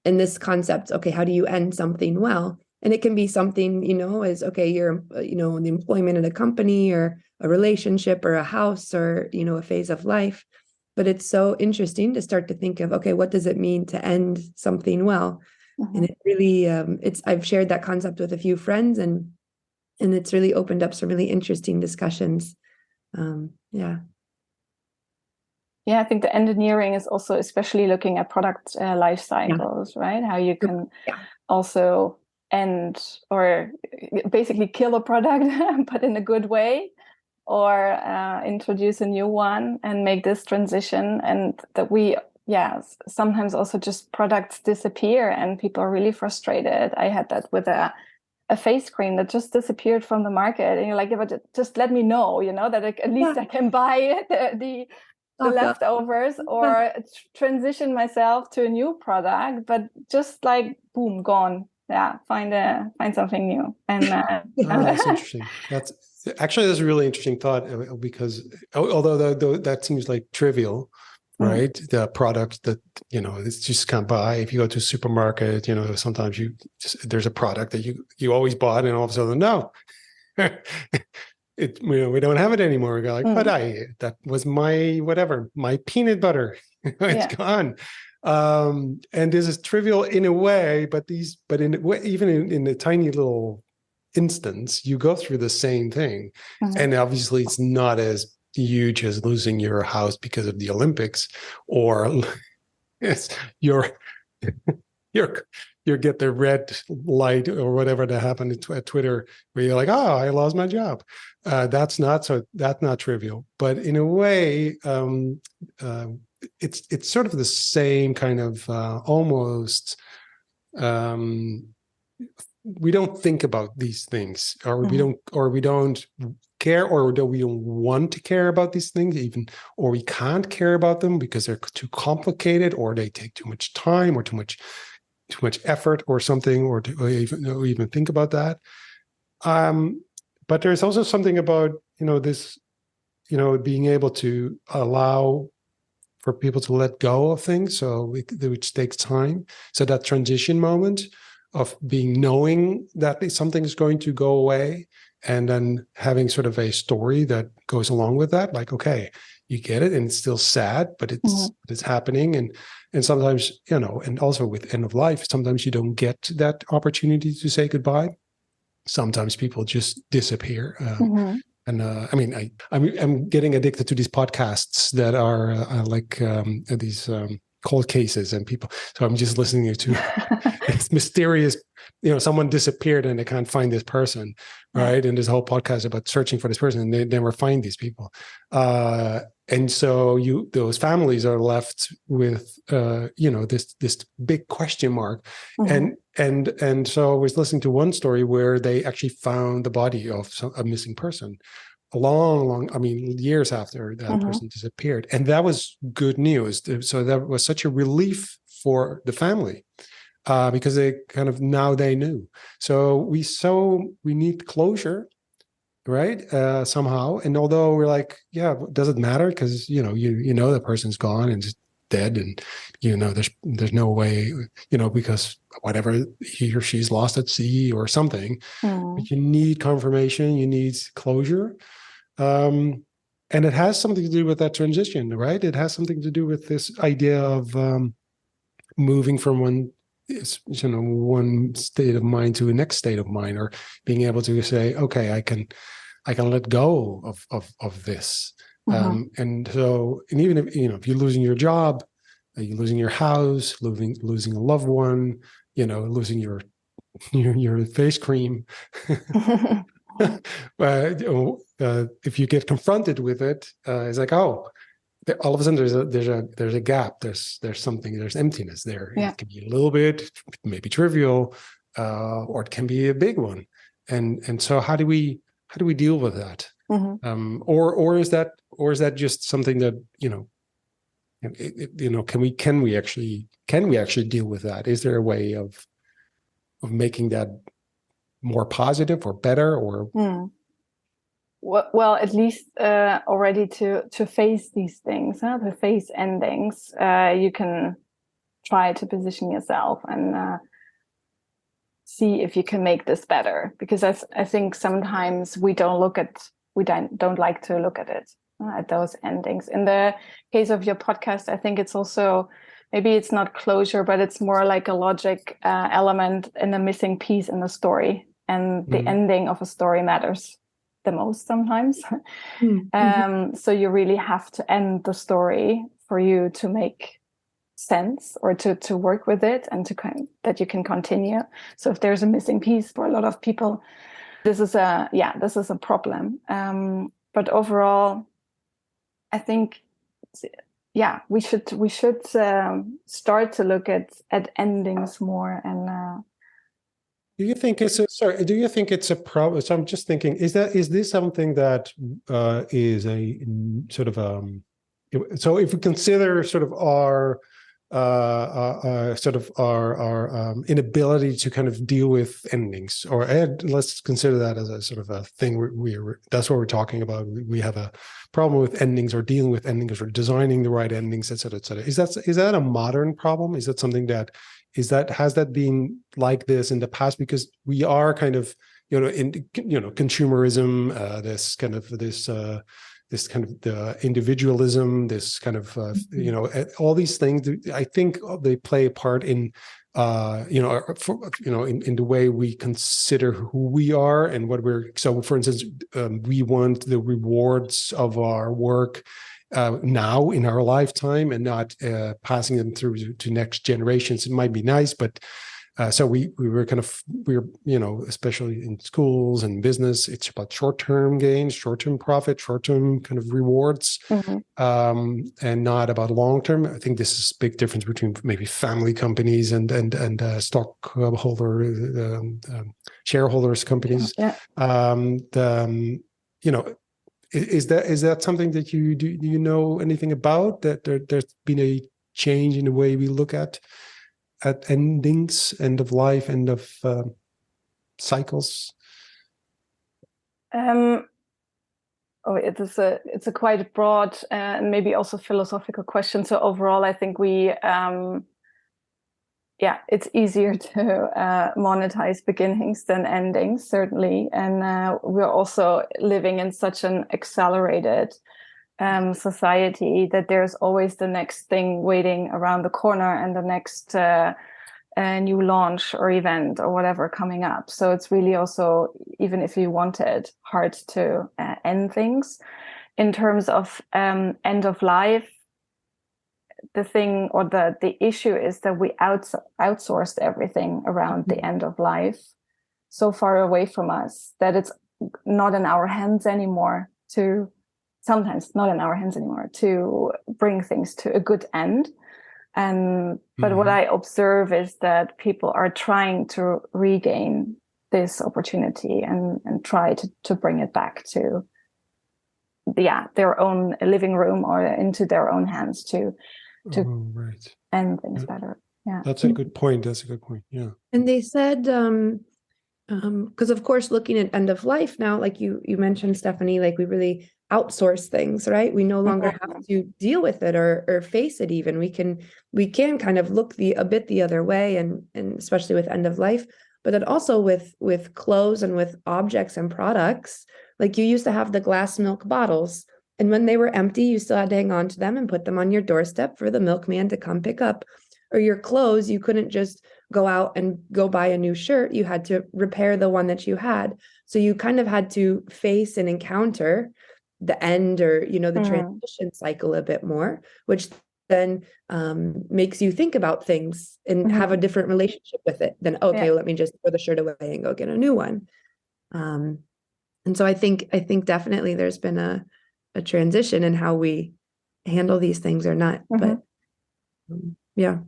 this concept, okay, how do you end something well? And it can be something, as, okay, you're, the employment in a company or a relationship or a house or, a phase of life. But it's so interesting to start to think of, okay, what does it mean to end something well? And it really, I've shared that concept with a few friends, and it's really opened up some really interesting discussions. Yeah,
I think the engineering is also especially looking at product life cycles, right? How you can also end or basically kill a product, but in a good way, or introduce a new one and make this transition. And that sometimes also just products disappear and people are really frustrated. I had that with a face cream that just disappeared from the market, and you're like, yeah, but just let me know, that at least I can buy the leftovers or transition myself to a new product, but just like boom, gone. Yeah, find something new. And
that's interesting. That's a really interesting thought, because although that seems like trivial, right? The product that it's just can't buy. If you go to a supermarket, sometimes there's a product that you always bought, and all of a sudden, no, we don't have it anymore. We go like, but that was my peanut butter. It's gone. And this is trivial in a way, but even in a tiny little instance, you go through the same thing. And obviously it's not as huge as losing your house because of the Olympics, or your you get the red light or whatever that happened at Twitter, where you're like, oh, I lost my job. That's not trivial, but in a way, it's sort of the same kind of almost. We don't think about these things, or we don't care, or do we don't want to care about these things, even, or we can't care about them because they're too complicated, or they take too much time, or too much effort, or something, or to even think about that. But there's also something about this, being able to allow for people to let go of things, which takes time. So that transition moment of knowing that something is going to go away, and then having sort of a story that goes along with that, like, okay, you get it, and it's still sad, but it's happening. And sometimes, and also with end of life, sometimes you don't get that opportunity to say goodbye. Sometimes people just disappear. And I'm getting addicted to these podcasts that are like these cold cases and people. So I'm just listening to it's mysterious. Someone disappeared and they can't find this person, right? And this whole podcast about searching for this person, and they never find these people. And so those families are left with this big question mark. And so I was listening to one story where they actually found the body of a missing person years after that person disappeared. And that was good news. So that was such a relief for the family, because they kind of, now they knew. So we need closure, right? Somehow. And although we're like, yeah, does it matter? Because, the person's gone and just dead, and, there's no way, because whatever, he or she's lost at sea or something, but you need confirmation, you need closure. And it has something to do with that transition, right? It has something to do with this idea of moving from one state of mind to the next state of mind, or being able to say, okay, I can let go of this. And even if, if you're losing your job, you're losing your house, losing a loved one, losing your face cream, if you get confronted with it, it's like, oh, all of a sudden there's a gap. There's something. There's emptiness there.
Yeah.
It can be a little bit, maybe trivial, or it can be a big one. And so how do we deal with that?
Mm-hmm.
Or is that just something that can we actually deal with that? Is there a way of making that more positive or better or?
Well, at least already to face these things, to face endings, you can try to position yourself and see if you can make this better. Because I think sometimes we don't like to look at it, at those endings. In the case of your podcast, I think it's also, maybe it's not closure, but it's more like a logic element and a missing piece in the story. And the ending of a story matters the most sometimes. So you really have to end the story for you to make sense or to work with it and that you can continue. So if there's a missing piece for a lot of people, this is a problem. But overall, I think, we should start to look at endings more. And
do you think it's a problem? So I'm just thinking, is this something that is a sort of so if we consider sort of our inability to kind of deal with endings, or let's consider that as a sort of a thing that's what we're talking about. We have a problem with endings, or dealing with endings, or designing the right endings, et cetera, et cetera. Is that a modern problem? Is that something that has that been like this in the past? Because we are kind of, in consumerism, this kind of the individualism, this kind of all these things. I think they play a part in in the way we consider who we are and what we're. So, for instance, we want the rewards of our work now in our lifetime, and not passing them through to next generations. It might be nice, but so we were especially in schools and business, it's about short-term gains, short-term profit, short-term kind of rewards, and not about long-term. I think this is a big difference between maybe family companies and stockholder shareholders companies. Is that something that do you know anything about, that there's been a change in the way we look at endings, end of life, end of cycles?
It's a quite broad and maybe also philosophical question. So overall, I think it's easier to monetize beginnings than endings, certainly. And we're also living in such an accelerated society that there's always the next thing waiting around the corner, and the next new launch or event or whatever coming up. So it's really also, even if you wanted, hard to end things. In terms of end of life, the thing, or the issue is that we outsourced everything around the end of life so far away from us that it's not in our hands anymore to bring things to a good end. But what I observe is that people are trying to regain this opportunity and try to bring it back to their own living room or into their own hands to end things better. Yeah,
that's a good point. Yeah.
And they said, because of course, looking at end of life now, like you mentioned, Stefanie, like we really outsource things, right? We no longer have to deal with it or face it. Even we can kind of look a bit the other way, and especially with end of life, but then also with clothes and with objects and products. Like you used to have the glass milk bottles, and when they were empty, you still had to hang on to them and put them on your doorstep for the milkman to come pick up. Or your clothes, you couldn't just go out and go buy a new shirt. You had to repair the one that you had. So you kind of had to face and encounter the end, or the transition cycle a bit more, which then makes you think about things and have a different relationship with it than, well, let me just throw the shirt away and go get a new one. And so I think definitely there's been a transition in how we handle these things or not. But yeah.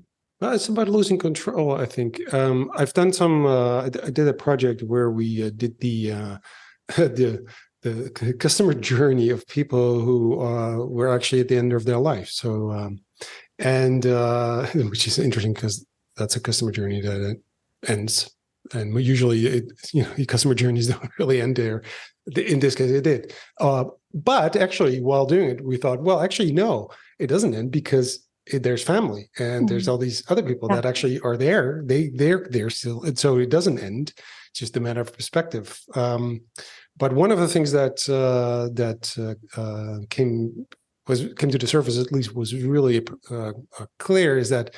Well, it's about losing control, I think. I've done some. I did a project where we did the customer journey of people who were actually at the end of their life. So, and which is interesting because that's a customer journey that ends. And usually, customer journeys don't really end there. In this case, it did. But actually, while doing it, we thought, well, actually, no, it doesn't end because there's family and there's all these other people that actually are there. They're still, and so it doesn't end. It's just a matter of perspective. But one of the things that came to the surface, at least, was really clear, is that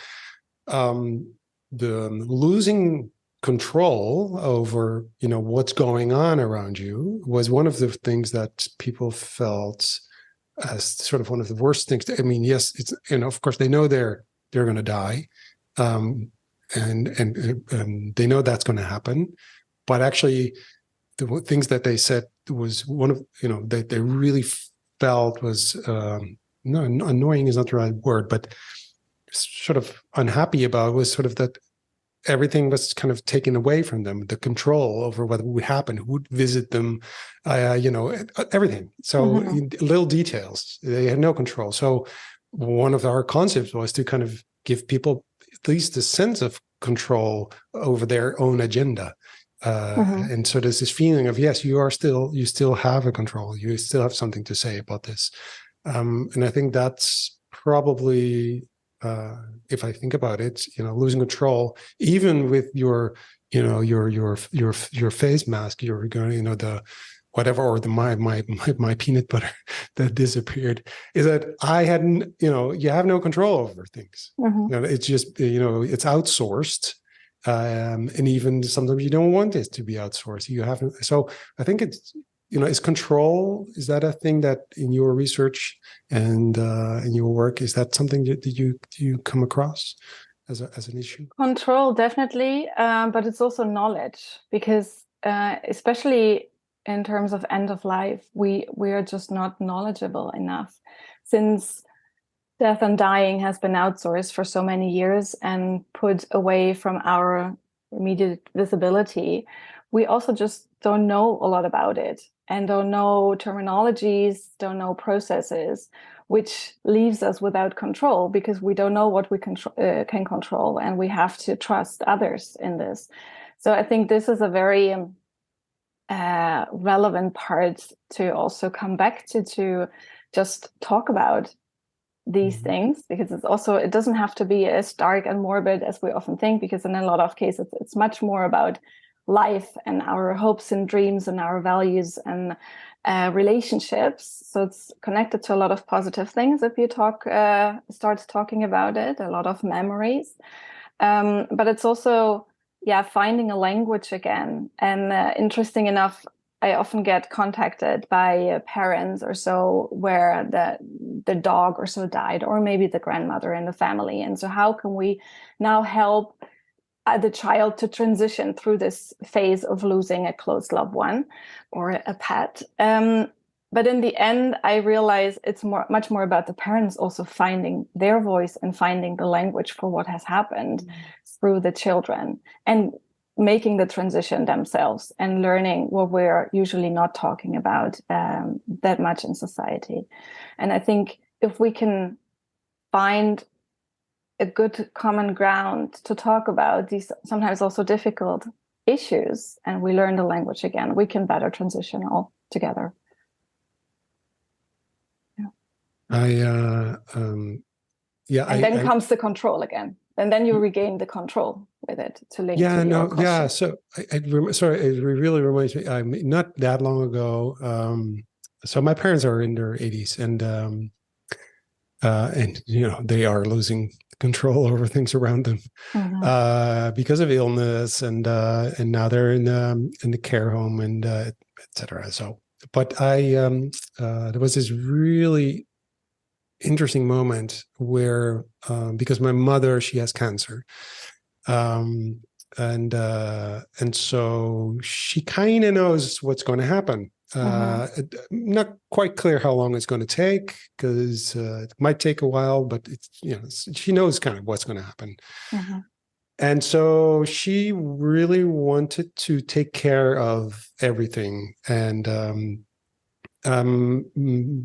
the losing control over what's going on around you was one of the things that people felt as sort of one of the worst things. I mean, yes, it's, of course they know they're going to die, and they know that's going to happen, but actually the things that they said was one of that they really felt was no, annoying is not the right word, but sort of unhappy about was sort of that everything was kind of taken away from them, the control over what would happen, who would visit them, everything. So little details, they had no control. So one of our concepts was to kind of give people at least a sense of control over their own agenda. And so there's this feeling of, yes, you still have a control. You still have something to say about this. And I think that's probably, if I think about it, losing control, even with your face mask, you're going, the whatever, or my peanut butter that disappeared, is that I hadn't, you have no control over things. It's just, it's outsourced. And even sometimes you don't want it to be outsourced. You have, so I think it's, is control, is that a thing that in your research and in your work, is that something that you come across as an issue?
Control, definitely, but it's also knowledge, because especially in terms of end of life, we are just not knowledgeable enough, since death and dying has been outsourced for so many years and put away from our immediate visibility. We also just don't know a lot about it, and don't know terminologies, don't know processes, which leaves us without control, because we don't know what we can control, and we have to trust others in this. So I think this is a very relevant part to also come back to just talk about these things, because it doesn't have to be as dark and morbid as we often think, because in a lot of cases it's much more about life and our hopes and dreams and our values and relationships. So it's connected to a lot of positive things if you start talking about it, a lot of memories, but it's also finding a language again. And interesting enough, I often get contacted by parents or so where the dog or so died, or maybe the grandmother in the family. And so how can we now help the child to transition through this phase of losing a close loved one or a pet? But in the end, I realize it's much more about the parents also finding their voice and finding the language for what has happened through the children, and making the transition themselves and learning what we're usually not talking about that much in society. And I think if we can find a good common ground to talk about these sometimes also difficult issues, and we learn the language again, we can better transition all together.
And then
comes the control again, and then you regain the control with it to link to your question.
So it really reminds me, not that long ago, so my parents are in their 80s, and they are losing control over things around them because of illness, and now they're in the care home, and etc. So, but there was this really interesting moment where, because my mother, she has cancer, and so she kind of knows what's going to happen. Not quite clear how long it's going to take, because it might take a while, but she knows kind of what's going to happen. And so she really wanted to take care of everything, and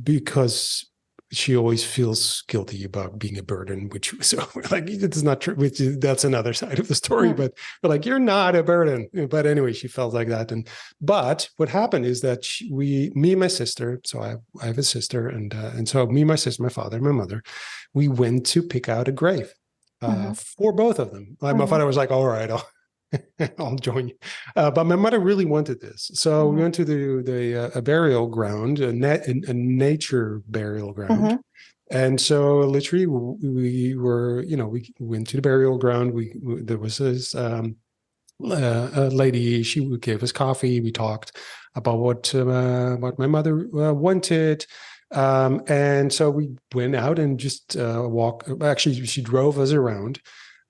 because she always feels guilty about being a burden, which so like it's not true. That's another side of the story. But like, you're not a burden. But anyway, she felt like that. But what happened is that me and my sister. So I have a sister, and so me, my sister, my father, my mother, we went to pick out a grave for both of them. My father was like, "All right, I'll join you," but my mother really wanted this, so we went to the burial ground, a nature burial ground, and so literally we went to the burial ground. There was this a lady. She gave us coffee. We talked about what my mother wanted. And so we went out and just walked. Actually, she drove us around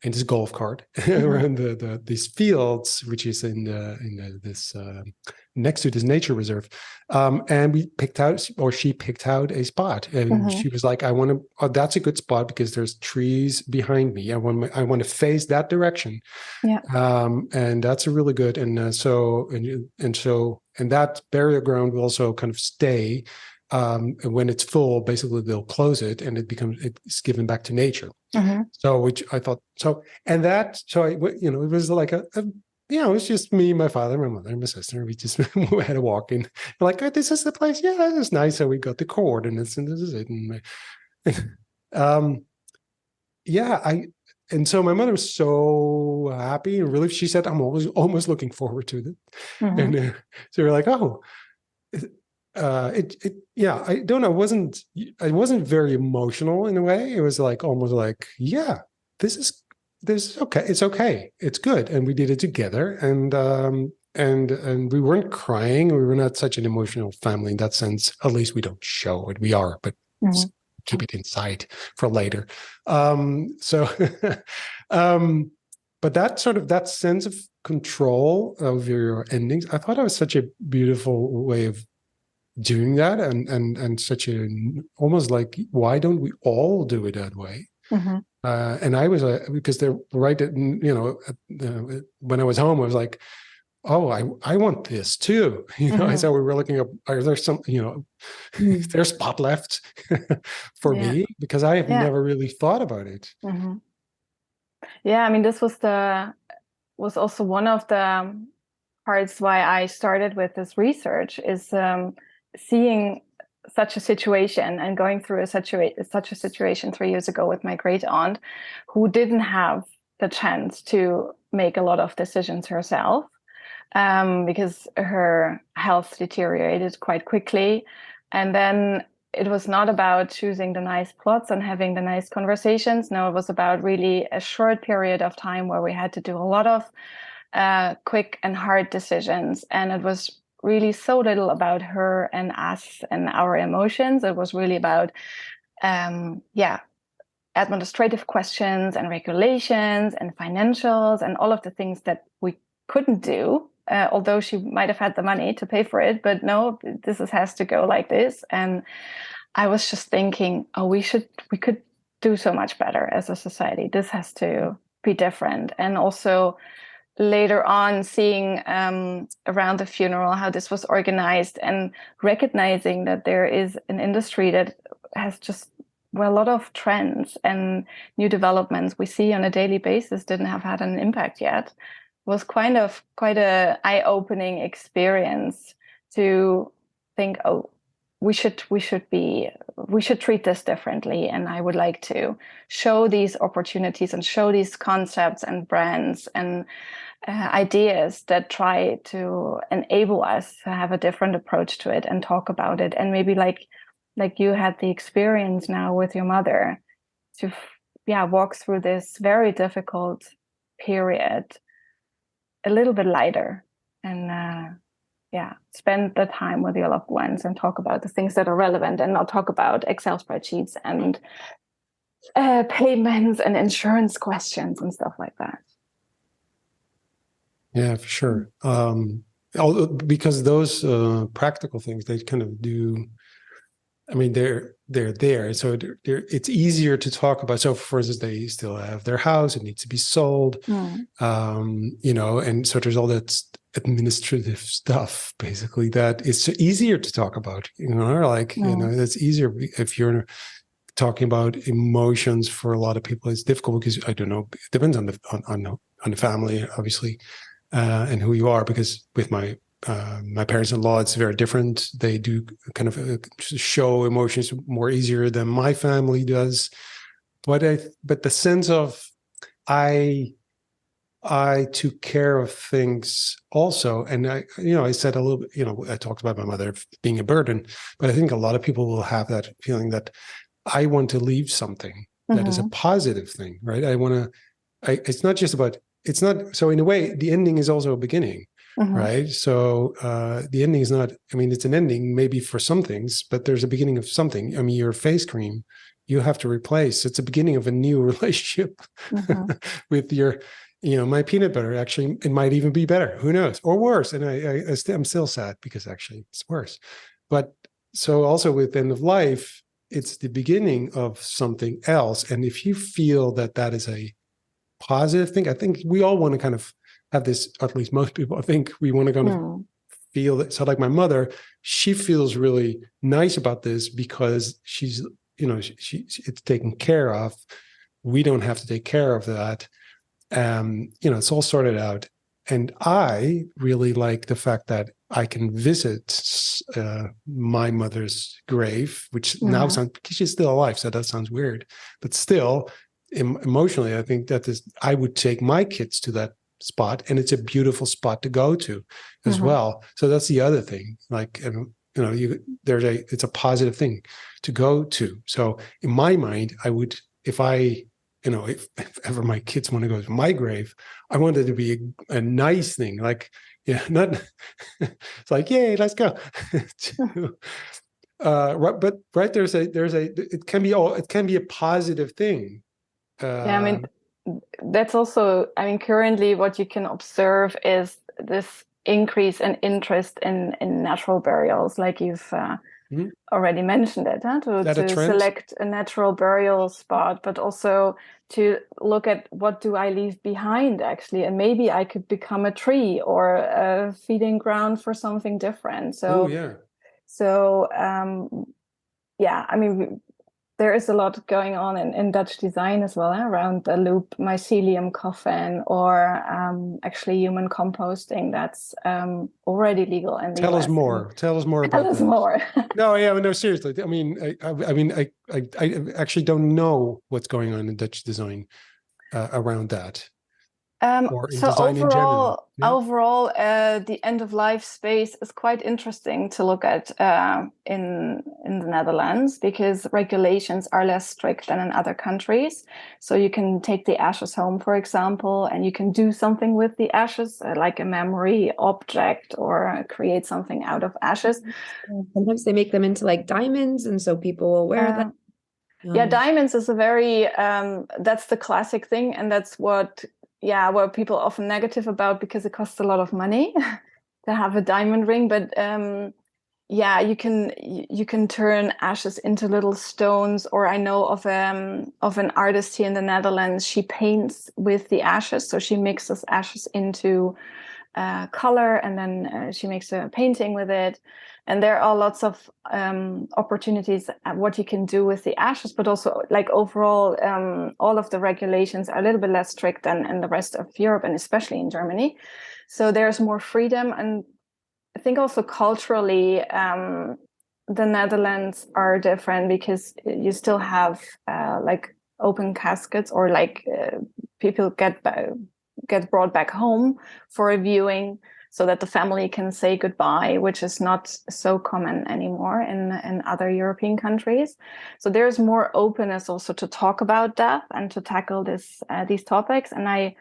in this golf cart around these fields, which is in this next to this nature reserve. And we picked out, or she picked out a spot, and she was like, "I want to. Oh, that's a good spot because there's trees behind me. I want to face that direction.
Yeah.
And that's a really good. And that burial ground will also kind of stay." When it's full, basically they'll close it, and it's given back to nature. So, which I thought so, and that so I it was like it was just me, my father, my mother, and my sister. We just we had a walk in. We're like, "Oh, this is the place. Yeah, this is nice." So we got the coordinates, and this is it. And and so my mother was so happy and relieved. She said, "I'm almost looking forward to it." And so we're like, "Oh." I don't know. I wasn't very emotional in a way. It was like almost like, yeah, this is okay. It's okay. It's good. And we did it together. And we weren't crying. We were not such an emotional family in that sense. At least we don't show it. We are, but keep it inside for later. But that sense of control of your endings, I thought it was such a beautiful way of doing that, and such a almost like, why don't we all do it that way? And I was because they're right at, when I was home, I was like, oh, I want this too. I said, we were looking up, are there some, is there a spot left for me? Because I have never really thought about it.
Yeah, I mean, this was also one of the parts why I started with this research, is seeing such a situation and going through such a situation 3 years ago with my great aunt, who didn't have the chance to make a lot of decisions herself, because her health deteriorated quite quickly. And then it was not about choosing the nice plots and having the nice conversations. No, it was about really a short period of time where we had to do a lot of quick and hard decisions. And it was really so little about her and us and our emotions. It was really about, administrative questions and regulations and financials and all of the things that we couldn't do, although she might have had the money to pay for it. But no, has to go like this. And I was just thinking, oh, we could do so much better as a society. This has to be different. And also, later on, seeing around the funeral how this was organized, and recognizing that there is an industry that has just a lot of trends and new developments we see on a daily basis didn't have had an impact yet, was quite a eye-opening experience to think, oh, we should treat this differently. And I would like to show these opportunities and show these concepts and brands and ideas that try to enable us to have a different approach to it and talk about it. And maybe like you had the experience now with your mother, to walk through this very difficult period a little bit lighter, and spend the time with your loved ones and talk about the things that are relevant, and not talk about Excel spreadsheets and payments and insurance questions and stuff like that.
Yeah, for sure. because those practical things, they kind of do. I mean, they're there, so it's easier to talk about. So, for instance, they still have their house; it needs to be sold, and so there's all that administrative stuff, basically, that it's easier to talk about. That's easier if you're talking about emotions. For a lot of people, it's difficult because I don't know. It depends on the family, obviously, and who you are. Because with my parents-in-law, it's very different. They do kind of show emotions more easier than my family does. But the sense of I took care of things also, and I said a little bit. I talked about my mother being a burden, but I think a lot of people will have that feeling that I want to leave something that is a positive thing, right? It's not just about. It's not. So in a way, the ending is also a beginning. Right. So the ending is not, I mean, it's an ending maybe for some things, but there's a beginning of something. I mean, your face cream, you have to replace. It's a beginning of a new relationship with your, my peanut butter. Actually, it might even be better. Who knows? Or worse. And I'm still sad because actually it's worse. But so also with end of life, it's the beginning of something else. And if you feel that that is a positive thing, I think we all want to kind of have this, at least most people, I think we want to kind of feel that. So like my mother, she feels really nice about this because she's, it's taken care of. We don't have to take care of that. It's all sorted out. And I really like the fact that I can visit my mother's grave, which now sounds, because she's still alive, so that sounds weird. But still, emotionally, I think that I would take my kids to that spot, and it's a beautiful spot to go to as well. So that's the other thing. Like, it's a positive thing to go to. So in my mind, I would, if ever my kids want to go to my grave, I want it to be a nice thing. Like, not it's like, yay, let's go. But right, it can be a positive thing.
I mean, that's also, currently what you can observe is this increase in interest in natural burials, like you've already mentioned it, to select a natural burial spot, but also to look at what do I leave behind, actually, and maybe I could become a tree or a feeding ground for something different. So, there is a lot going on in Dutch design as well, around the loop mycelium coffin, or actually human composting. That's already legal in the US.
Tell us more about that.
Tell us more.
No, seriously. I mean, I actually don't know what's going on in Dutch design around that. Or in
so
design in general.
Overall, the end of life space is quite interesting to look at in the Netherlands, because regulations are less strict than in other countries. So you can take the ashes home, for example, and you can do something with the ashes, like a memory object, or create something out of ashes.
Sometimes they make them into like diamonds, and so people will wear them.
Diamonds is a very that's the classic thing, and that's what people often negative about, because it costs a lot of money to have a diamond ring. But you can turn ashes into little stones. Or I know of an artist here in the Netherlands. She paints with the ashes, so she mixes ashes into color, and then she makes a painting with it. And there are lots of opportunities at what you can do with the ashes, but also, like, overall, all of the regulations are a little bit less strict than in the rest of Europe, and especially in Germany. So there's more freedom. And I think also culturally, the Netherlands are different, because you still have like open caskets, or like people get brought back home for a viewing, so that the family can say goodbye, which is not so common anymore in other European countries. So there's more openness also to talk about death and to tackle these topics. And I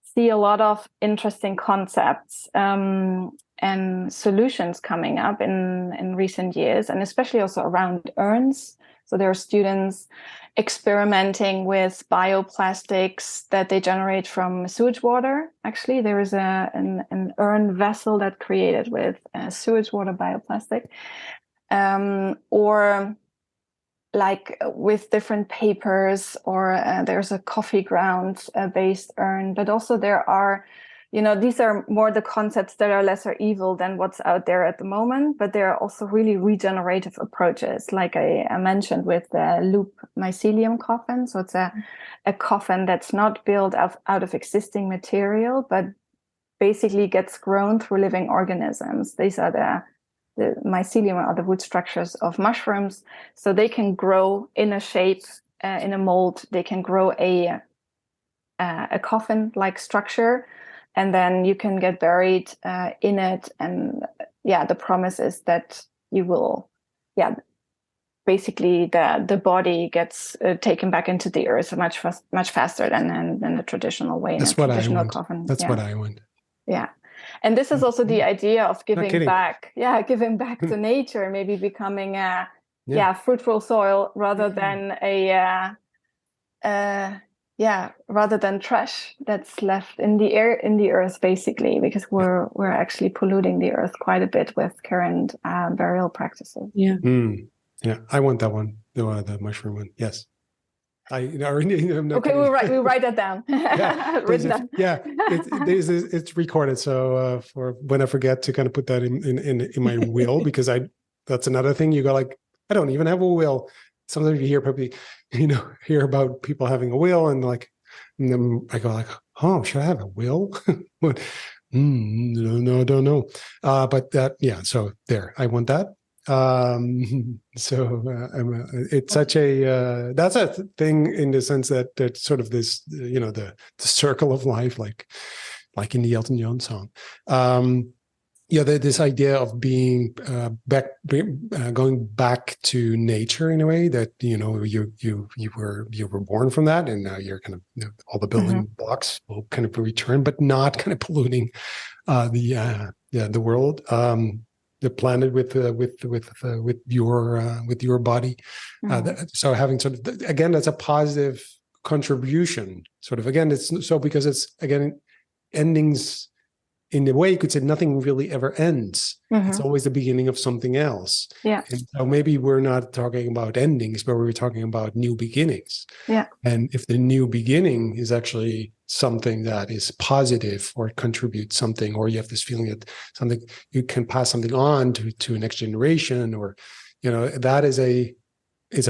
see a lot of interesting concepts and solutions coming up in recent years, and especially also around urns. So there are students experimenting with bioplastics that they generate from sewage water. Actually, there is an urn vessel that created with sewage water bioplastic, or like with different papers, or there's a coffee ground based urn. But also there are, these are more the concepts that are lesser evil than what's out there at the moment, but there are also really regenerative approaches, like I mentioned with the loop mycelium coffin. So it's a coffin that's not built out of existing material, but basically gets grown through living organisms. These are the mycelium are the root structures of mushrooms. So they can grow in a shape, in a mold. They can grow a coffin-like structure, and then you can get buried in it. And the promise is that you will, basically the body gets taken back into the earth much faster than the traditional way.
That's what I want.
Coffin.
That's what I want.
Yeah. And this is also the idea of giving back. Yeah, giving back to nature, maybe becoming a fruitful soil rather than rather than trash that's left in the air, in the earth, basically, because we're actually polluting the earth quite a bit with current burial practices.
Yeah.
Yeah, I want that one, the mushroom one. Yes. I'm not
okay,
kidding.
we'll write that down.
It's recorded. So for when I forget to kind of put that in my will, because that's another thing. You go like, I don't even have a will. Sometimes you hear about people having a will, and then I go like, oh, should I have a will? No, don't know. But so there, I want that. It's such a that's a thing in the sense that sort of this, the circle of life, like in the Elton John song. This idea of being going back to nature in a way that you were born from that, and now you're kind of all the building blocks will kind of return, but not kind of polluting the world, the planet with your body. So having sort of, again, that's a positive contribution. Sort of, again, it's so because it's again endings. In a way, you could say nothing really ever ends. It's always the beginning of something else.
Yeah.
And so maybe we're not talking about endings, but we're talking about new beginnings.
Yeah. And
if the new beginning is actually something that is positive or contributes something, or you have this feeling that something you can pass something on to a next generation, or that is a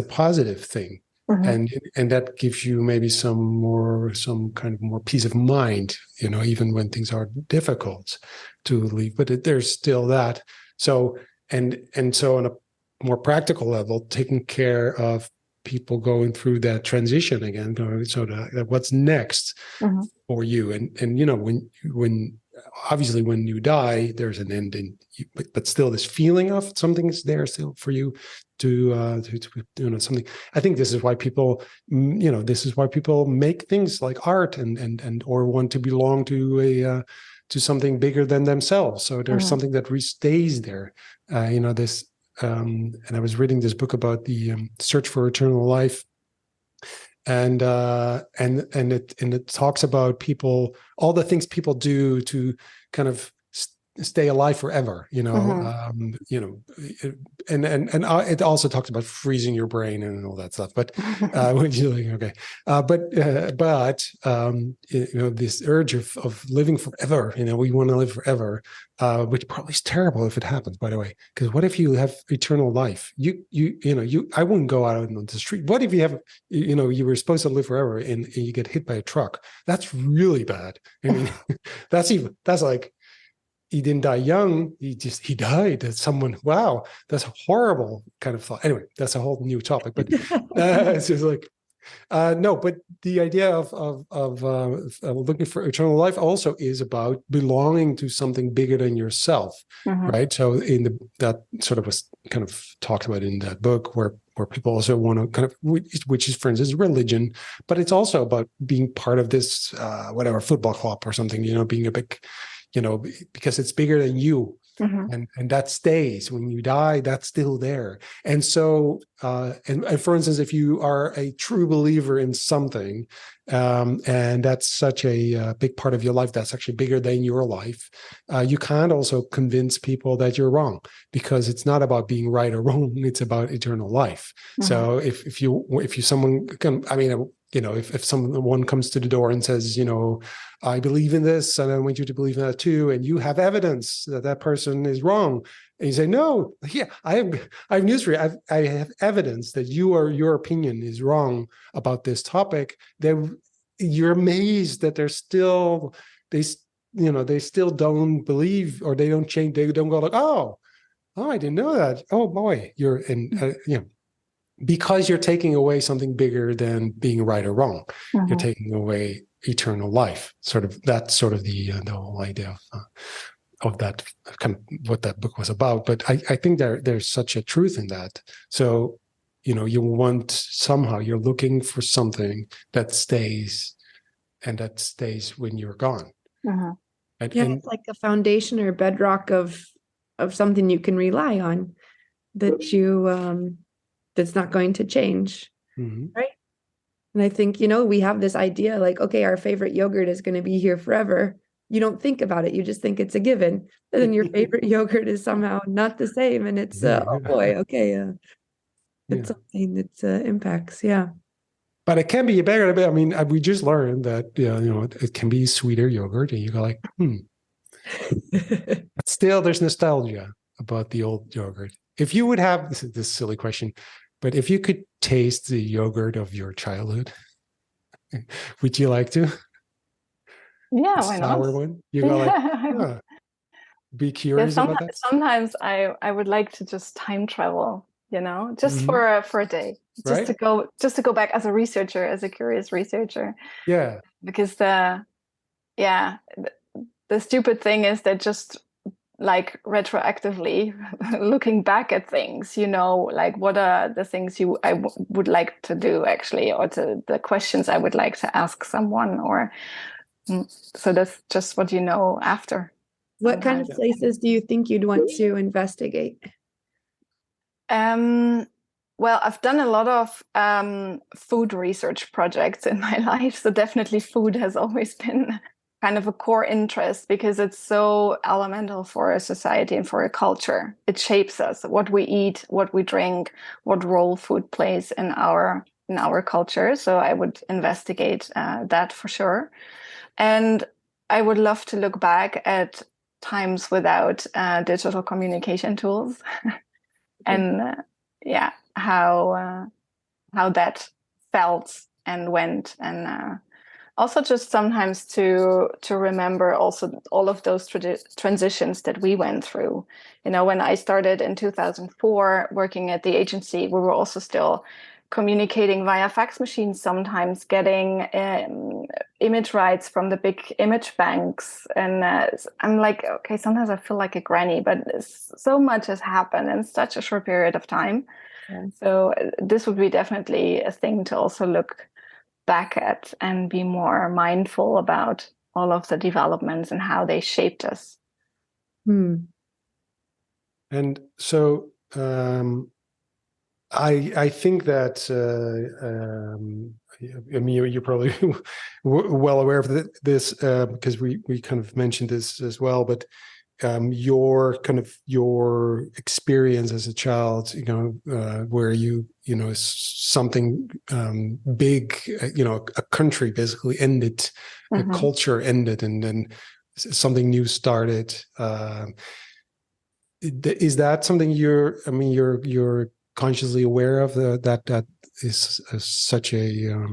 positive thing. And that gives you maybe some kind of more peace of mind, even when things are difficult to leave. But there's still that. So and so on a more practical level, taking care of people going through that transition again, what's next for you, and when obviously when you die, there's an end, but still this feeling of something is there still for you to something. I think this is why people, make things like art and or want to belong to something bigger than themselves. So there's something that stays there. This. And I was reading this book about the search for eternal life, and it talks about people, all the things people do to kind of stay alive forever, and it also talks about freezing your brain and all that stuff. But which is like, okay, this urge of living forever, we want to live forever, which probably is terrible if it happens, by the way, because what if you have eternal life? I wouldn't go out on the street. What if you have, you were supposed to live forever and you get hit by a truck? That's really bad. I mean, that's like, he didn't die young. He died. That's someone. Wow, that's a horrible kind of thought. Anyway, that's a whole new topic. But it's just like no. But the idea of looking for eternal life also is about belonging to something bigger than yourself, right? So that sort of was kind of talked about in that book, where people also want to kind of, which is, for instance, religion, but it's also about being part of this whatever football club or something. Being a big because it's bigger than you.
Mm-hmm.
And that stays. When you die, that's still there. And so, and for instance, if you are a true believer in something, and that's such a big part of your life, that's actually bigger than your life, you can't also convince people that you're wrong, because it's not about being right or wrong. It's about eternal life.
Mm-hmm.
So if someone can, I mean, if someone comes to the door and says, I believe in this, and I want you to believe in that too, and you have evidence that that person is wrong, and you say, no, yeah, I have news for you. I have evidence that your opinion is wrong about this topic. That you're amazed that they still don't believe, or they don't change. They don't go like, oh, I didn't know that. Oh boy, you're in, because you're taking away something bigger than being right or wrong.
Mm-hmm.
You're taking away eternal life. That's sort of the whole idea of that, kind of what that book was about. But I think there's such a truth in that. So, you're looking for something that stays, and that stays when you're gone.
Mm-hmm.
And
it's like a foundation or bedrock of something you can rely on, that you that's not going to change.
mm-hmm.
Right. And I think, we have this idea like, okay, our favorite yogurt is going to be here forever. You don't think about it. You just think it's a given. And then your favorite yogurt is somehow not the same. And it's, oh boy, okay. It's something that impacts. Yeah.
But it can be better. I mean, we just learned that, it can be sweeter yogurt, and you go like, But still, there's nostalgia about the old yogurt. If you would have this silly question, but if you could taste the yogurt of your childhood, would you like to?
Yeah,
the
why
sour
not?
one? You go like, be curious about that.
Sometimes I would like to just time travel, just
Mm-hmm.
for a day,
Right?
just to go back as a researcher, as a curious researcher.
Yeah.
Because the stupid thing is that just like retroactively looking back at things, like what are the things I would like to do actually, or the questions I would like to ask someone, or so that's just what after.
What kind of places do you think you'd want to investigate?
Well, I've done a lot of food research projects in my life, so definitely food has always been kind of a core interest, because it's so elemental for a society and for a culture. It shapes us, what we eat, what we drink, what role food plays in our culture. So I would investigate that for sure. And I would love to look back at times without digital communication tools and how that felt and went, and also just sometimes to remember also all of those transitions that we went through. When I started in 2004 working at the agency, we were also still communicating via fax machines, sometimes getting image rights from the big image banks. And I'm like, okay, sometimes I feel like a granny, but so much has happened in such a short period of time.
Yeah.
So this would be definitely a thing to also look back at and be more mindful about all of the developments and how they shaped us.
And so I think that I mean, you're probably well aware of this because we kind of mentioned this as well, but your experience as a child, where something big, a country basically ended, a culture ended, and then something new started. Is that something you're consciously aware of, that is such a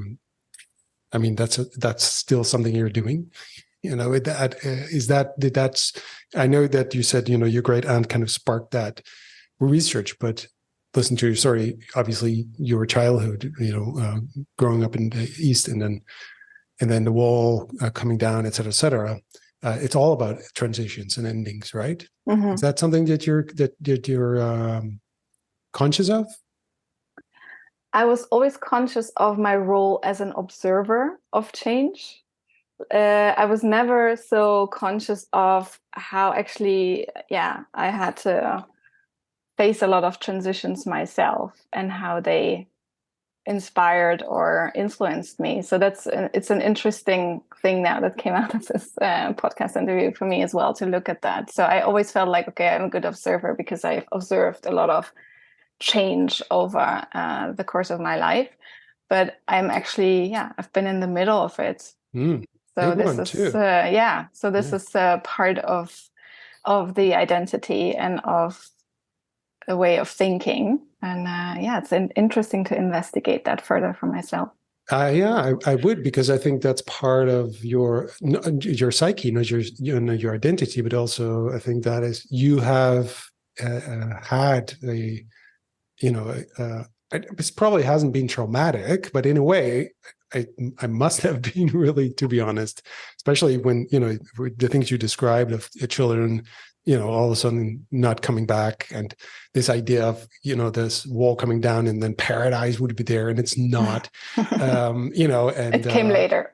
that's still something you're doing? I know that you said, your great aunt kind of sparked that research, but listen to your story, obviously your childhood, growing up in the East, and then the wall coming down, et cetera. It's all about transitions and endings, right? Is that something that you're conscious of?
I was always conscious of my role as an observer of change. I was never so conscious of how actually, I had to face a lot of transitions myself and how they inspired or influenced me. So it's an interesting thing now that came out of this podcast interview for me as well, to look at that. So I always felt like, okay, I'm a good observer because I've observed a lot of change over the course of my life. But I'm actually, I've been in the middle of it. So
Big
this
one
is
too.
So this is part of the identity and of a way of thinking. And it's interesting to investigate that further for myself.
I would, because I think that's part of your psyche, not your identity, but also I think that is you have had a, it probably hasn't been traumatic, but in a way, I must have been, really, to be honest, especially when, the things you described of children, all of a sudden not coming back, and this idea of, this wall coming down and then paradise would be there, and it's not, and
it came later.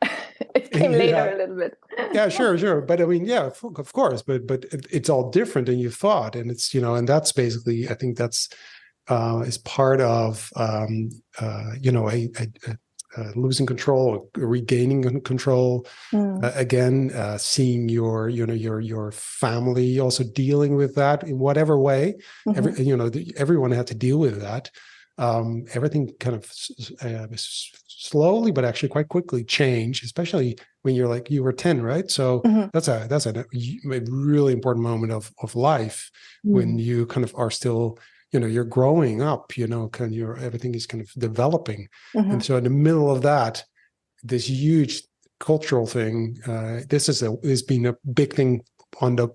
It came later a little bit.
Yeah, sure. But I mean, yeah, of course, but it's all different than you thought. And it's, and that's basically, I think that's, is part of, losing control, regaining control, again, seeing your family also dealing with that in whatever way. Everyone had to deal with that. Everything kind of slowly, but actually quite quickly changed, especially when you were 10, right? So that's a really important moment of life, when you kind of are still, you're growing up, everything is kind of developing. And so in the middle of that, this huge cultural thing, this has been a big thing on the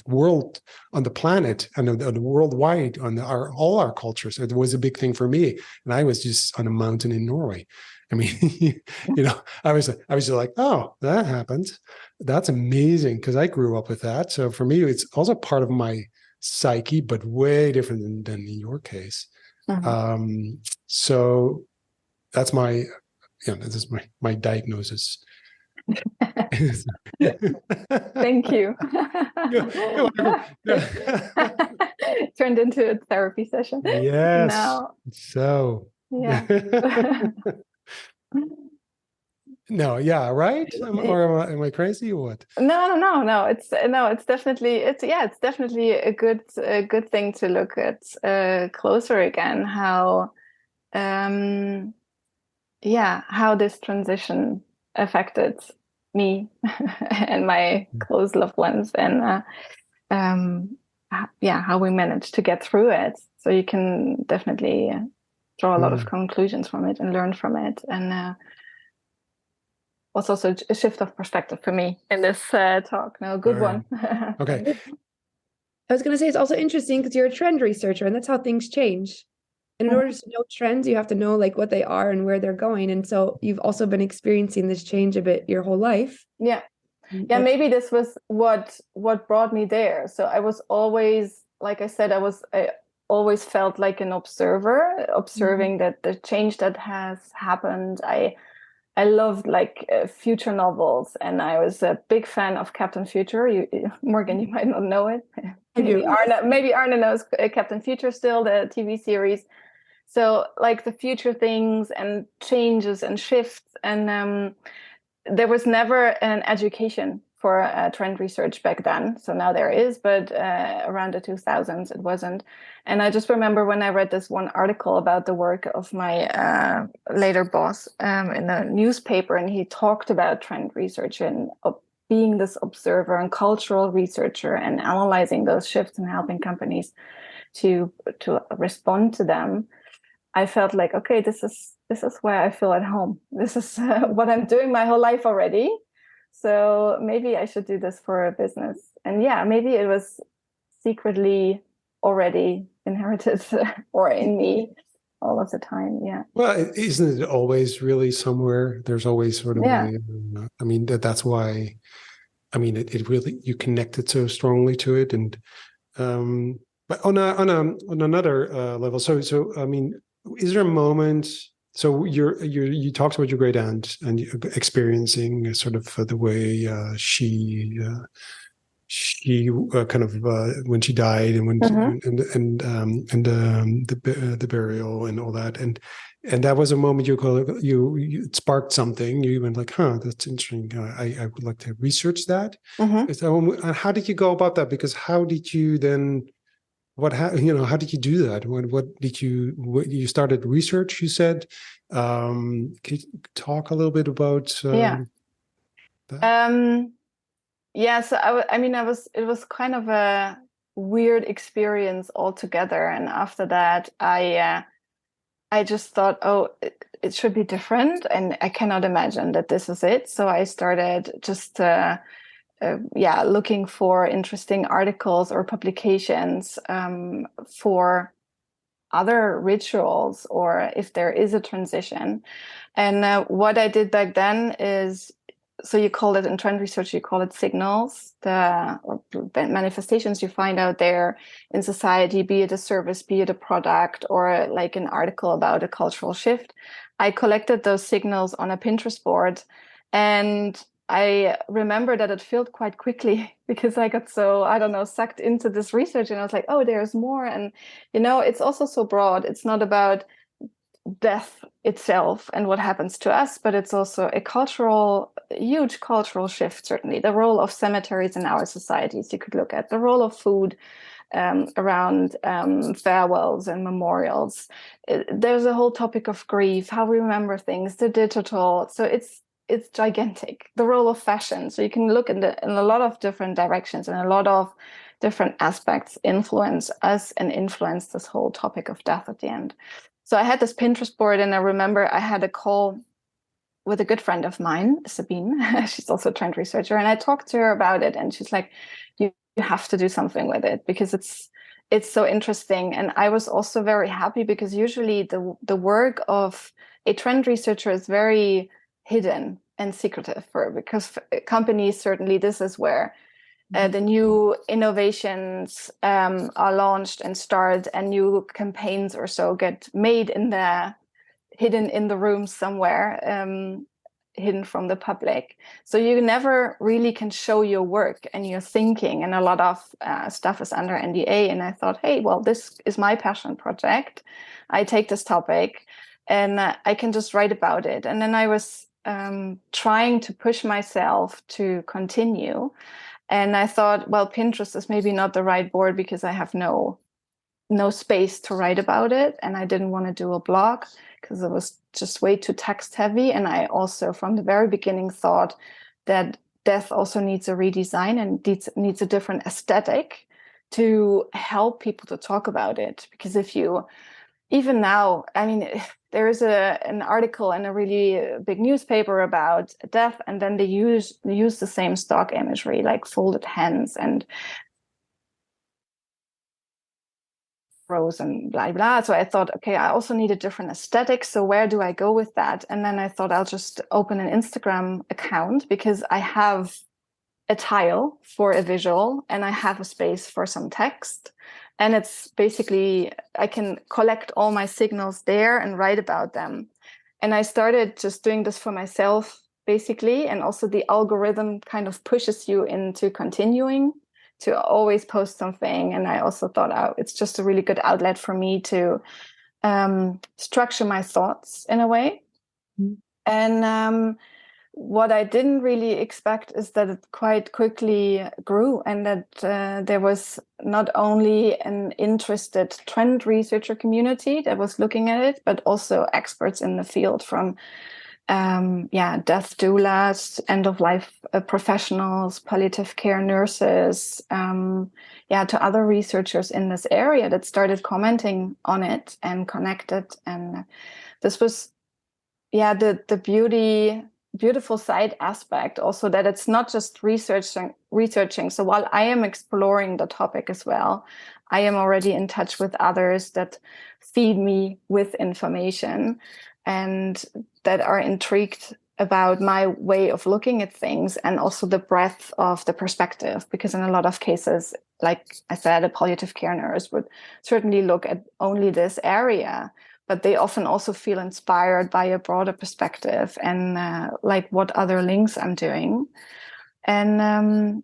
world, on the planet, and on the worldwide, on all our cultures. It was a big thing for me, and I was just on a mountain in Norway. I mean, I was just like, oh, that happens. That's amazing, because I grew up with that. So for me, it's also part of my psyche, but way different than in your case. So that's my, this is my diagnosis.
Thank you. Turned into a therapy session.
Yes.
Now,
so
yeah.
No, yeah, right? Or am I crazy or what?
No. It's definitely a good thing to look at closer again. How how this transition affected me and my close loved ones, and how we managed to get through it. So you can definitely draw a lot of conclusions from it and learn from it, and was also a shift of perspective for me in this talk. No, good one.
Okay.
I was going to say, it's also interesting because you're a trend researcher, and that's how things change. And in order to know trends, you have to know what they are and where they're going. And so you've also been experiencing this change a bit your whole life.
Yeah. Maybe this was what brought me there. So I was always, like I said, I always felt like an observer, observing that the change that has happened. I loved future novels, and I was a big fan of Captain Future. Morgan, you might not know it. Maybe Arne knows Captain Future still, the TV series. So the future things and changes and shifts, and there was never an education for trend research back then. So now there is, but around the 2000s it wasn't. And I just remember when I read this one article about the work of my later boss in a newspaper, and he talked about trend research and being this observer and cultural researcher and analyzing those shifts and helping companies to respond to them. I felt like, okay, this is where I feel at home. This is what I'm doing my whole life already. So maybe I should do this for a business. And maybe it was secretly already inherited or in me all of the time. Yeah.
Well, isn't it always really somewhere? There's always sort of I mean, that's why, I mean, it really, you connected so strongly to it. And but on another level, so I mean, is there a moment So you talked about your great aunt and experiencing sort of the way she kind of when she died and when the burial and all that, and that was a moment you it sparked something. You went like, huh, that's interesting. I would like to research that. So how did you go about that? Because how did you then? How did you do that? What you started research, you said. Can you talk a little bit about that?
Yeah, so it was kind of a weird experience altogether. And after that, I just thought, oh, it should be different. And I cannot imagine that this is it. So I started just looking for interesting articles or publications for other rituals, or if there is a transition. And what I did back then is, so you call it in trend research, you call it signals, or manifestations you find out there in society, be it a service, be it a product, or like an article about a cultural shift. I collected those signals on a Pinterest board, and I remember that it filled quite quickly because I got so, I don't know, sucked into this research, and I was like, oh, there's more. And, it's also so broad. It's not about death itself and what happens to us, but it's also a huge cultural shift, certainly. The role of cemeteries in our societies, you could look at the role of food around farewells and memorials. There's a whole topic of grief, how we remember things, the digital. So it's gigantic. The role of fashion. So you can look in a lot of different directions, and a lot of different aspects influence us and influence this whole topic of death at the end. So I had this Pinterest board, and I remember I had a call with a good friend of mine, Sabine. She's also a trend researcher, and I talked to her about it, and she's like, you have to do something with it because it's so interesting. And I was also very happy because usually the work of a trend researcher is very hidden and secretive because companies, certainly this is where the new innovations are launched and start, and new campaigns or so get made hidden in the room somewhere, hidden from the public. So you never really can show your work and your thinking, and a lot of stuff is under NDA. And I thought, hey, well, this is my passion project. I take this topic and I can just write about it. And then I was trying to push myself to continue. And I thought, well, Pinterest is maybe not the right board because I have no space to write about it. And I didn't want to do a blog because it was just way too text heavy. And I also, from the very beginning, thought that death also needs a redesign and needs a different aesthetic to help people to talk about it. Because even now, there is an article in a really big newspaper about death, and then they use the same stock imagery, like folded hands and rows and blah, blah. So I thought, okay, I also need a different aesthetic. So where do I go with that? And then I thought I'll just open an Instagram account because I have a tile for a visual and I have a space for some text. And it's basically, I can collect all my signals there and write about them. And I started just doing this for myself, basically. And also the algorithm kind of pushes you into continuing to always post something. And I also thought, oh, it's just a really good outlet for me to structure my thoughts in a way. Mm-hmm. And what I didn't really expect is that it quite quickly grew, and that there was not only an interested trend researcher community that was looking at it, but also experts in the field from death doulas, end-of-life professionals, palliative care nurses, to other researchers in this area that started commenting on it and connected. And this was, the beautiful side aspect also, that it's not just researching. So while I am exploring the topic as well, I am already in touch with others that feed me with information and that are intrigued about my way of looking at things, and also the breadth of the perspective. Because in a lot of cases, like I said, a palliative care nurse would certainly look at only this area, but they often also feel inspired by a broader perspective and like what other links I'm doing. And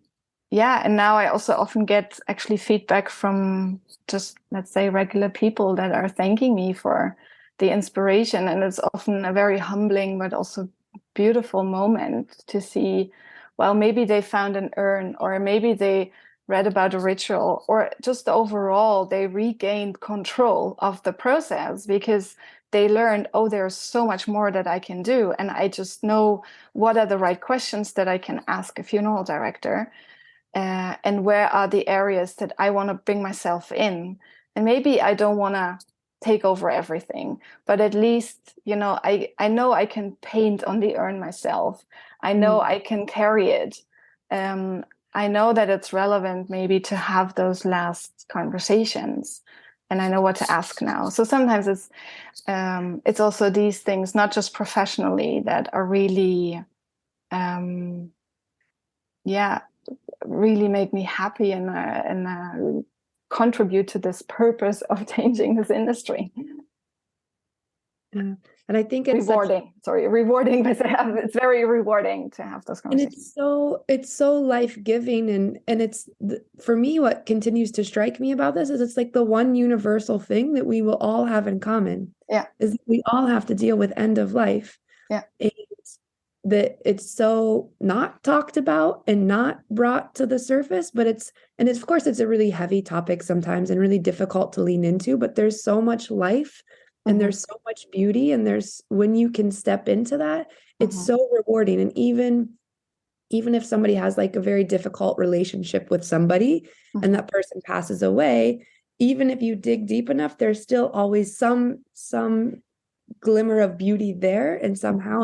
and now I also often get actually feedback from just, let's say, regular people that are thanking me for the inspiration. And it's often a very humbling but also beautiful moment to see, well, maybe they found an urn, or maybe they read about a ritual, or just overall they regained control of the process because they learned, oh, there's so much more that I can do. And I just know what are the right questions that I can ask a funeral director, and where are the areas that I want to bring myself in. And maybe I don't want to take over everything, but at least, I know I can paint on the urn myself. I know I can carry it. I know that it's relevant maybe to have those last conversations, and I know what to ask now. So sometimes it's also these things, not just professionally, that are really, really make me happy and contribute to this purpose of changing this industry.
And I think it's
rewarding, but it's very rewarding to have those conversations.
And it's so life-giving, and it's for me, what continues to strike me about this is it's like the one universal thing that we will all have in common.
Yeah.
Is that we all have to deal with end of life.
Yeah.
And that it's so not talked about and not brought to the surface, but it's of course it's a really heavy topic sometimes and really difficult to lean into, but there's so much life. And there's so much beauty, and when you can step into that, it's so rewarding. And even if somebody has like a very difficult relationship with somebody and that person passes away, even if you dig deep enough, there's still always some glimmer of beauty there, and somehow,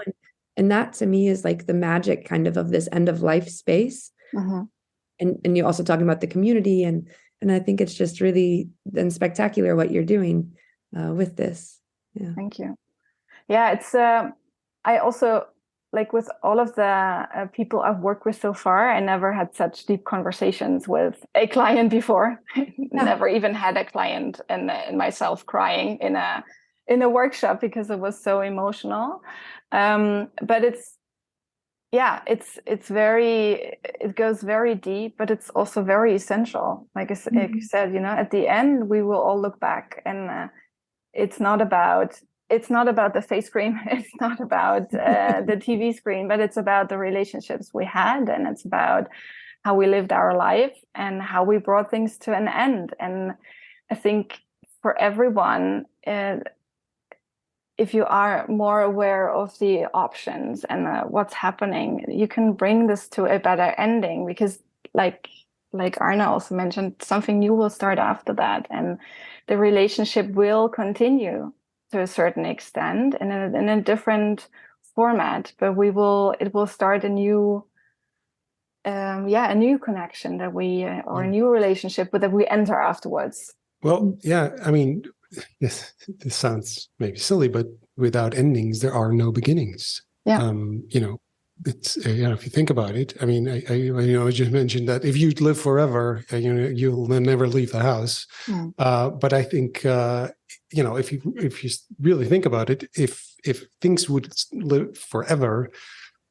and that to me is like the magic kind of this end of life space. And you're also talking about the community, and I think it's just really and spectacular what you're doing with this. Yeah.
Thank you. Yeah, it's I also, like, with all of the people I've worked with so far, I never had such deep conversations with a client before. Never even had a client and myself crying in a workshop because it was so emotional. But it goes very deep, but it's also very essential. Like you said, at the end we will all look back, and it's not about the face cream. It's not about the TV screen, but it's about the relationships we had, and it's about how we lived our life and how we brought things to an end. And I think for everyone, if you are more aware of the options and what's happening, you can bring this to a better ending, because like Arna also mentioned, something new will start after that, and the relationship will continue to a certain extent and in a different format, but it will start a new connection that or a new relationship that we enter afterwards.
Well, yeah, I mean, this sounds maybe silly, but without endings, there are no beginnings.
Yeah.
It's if you think about it, I mean, I just mentioned that if you live forever, you'll never leave the house. But I think if you really think about it, if things would live forever,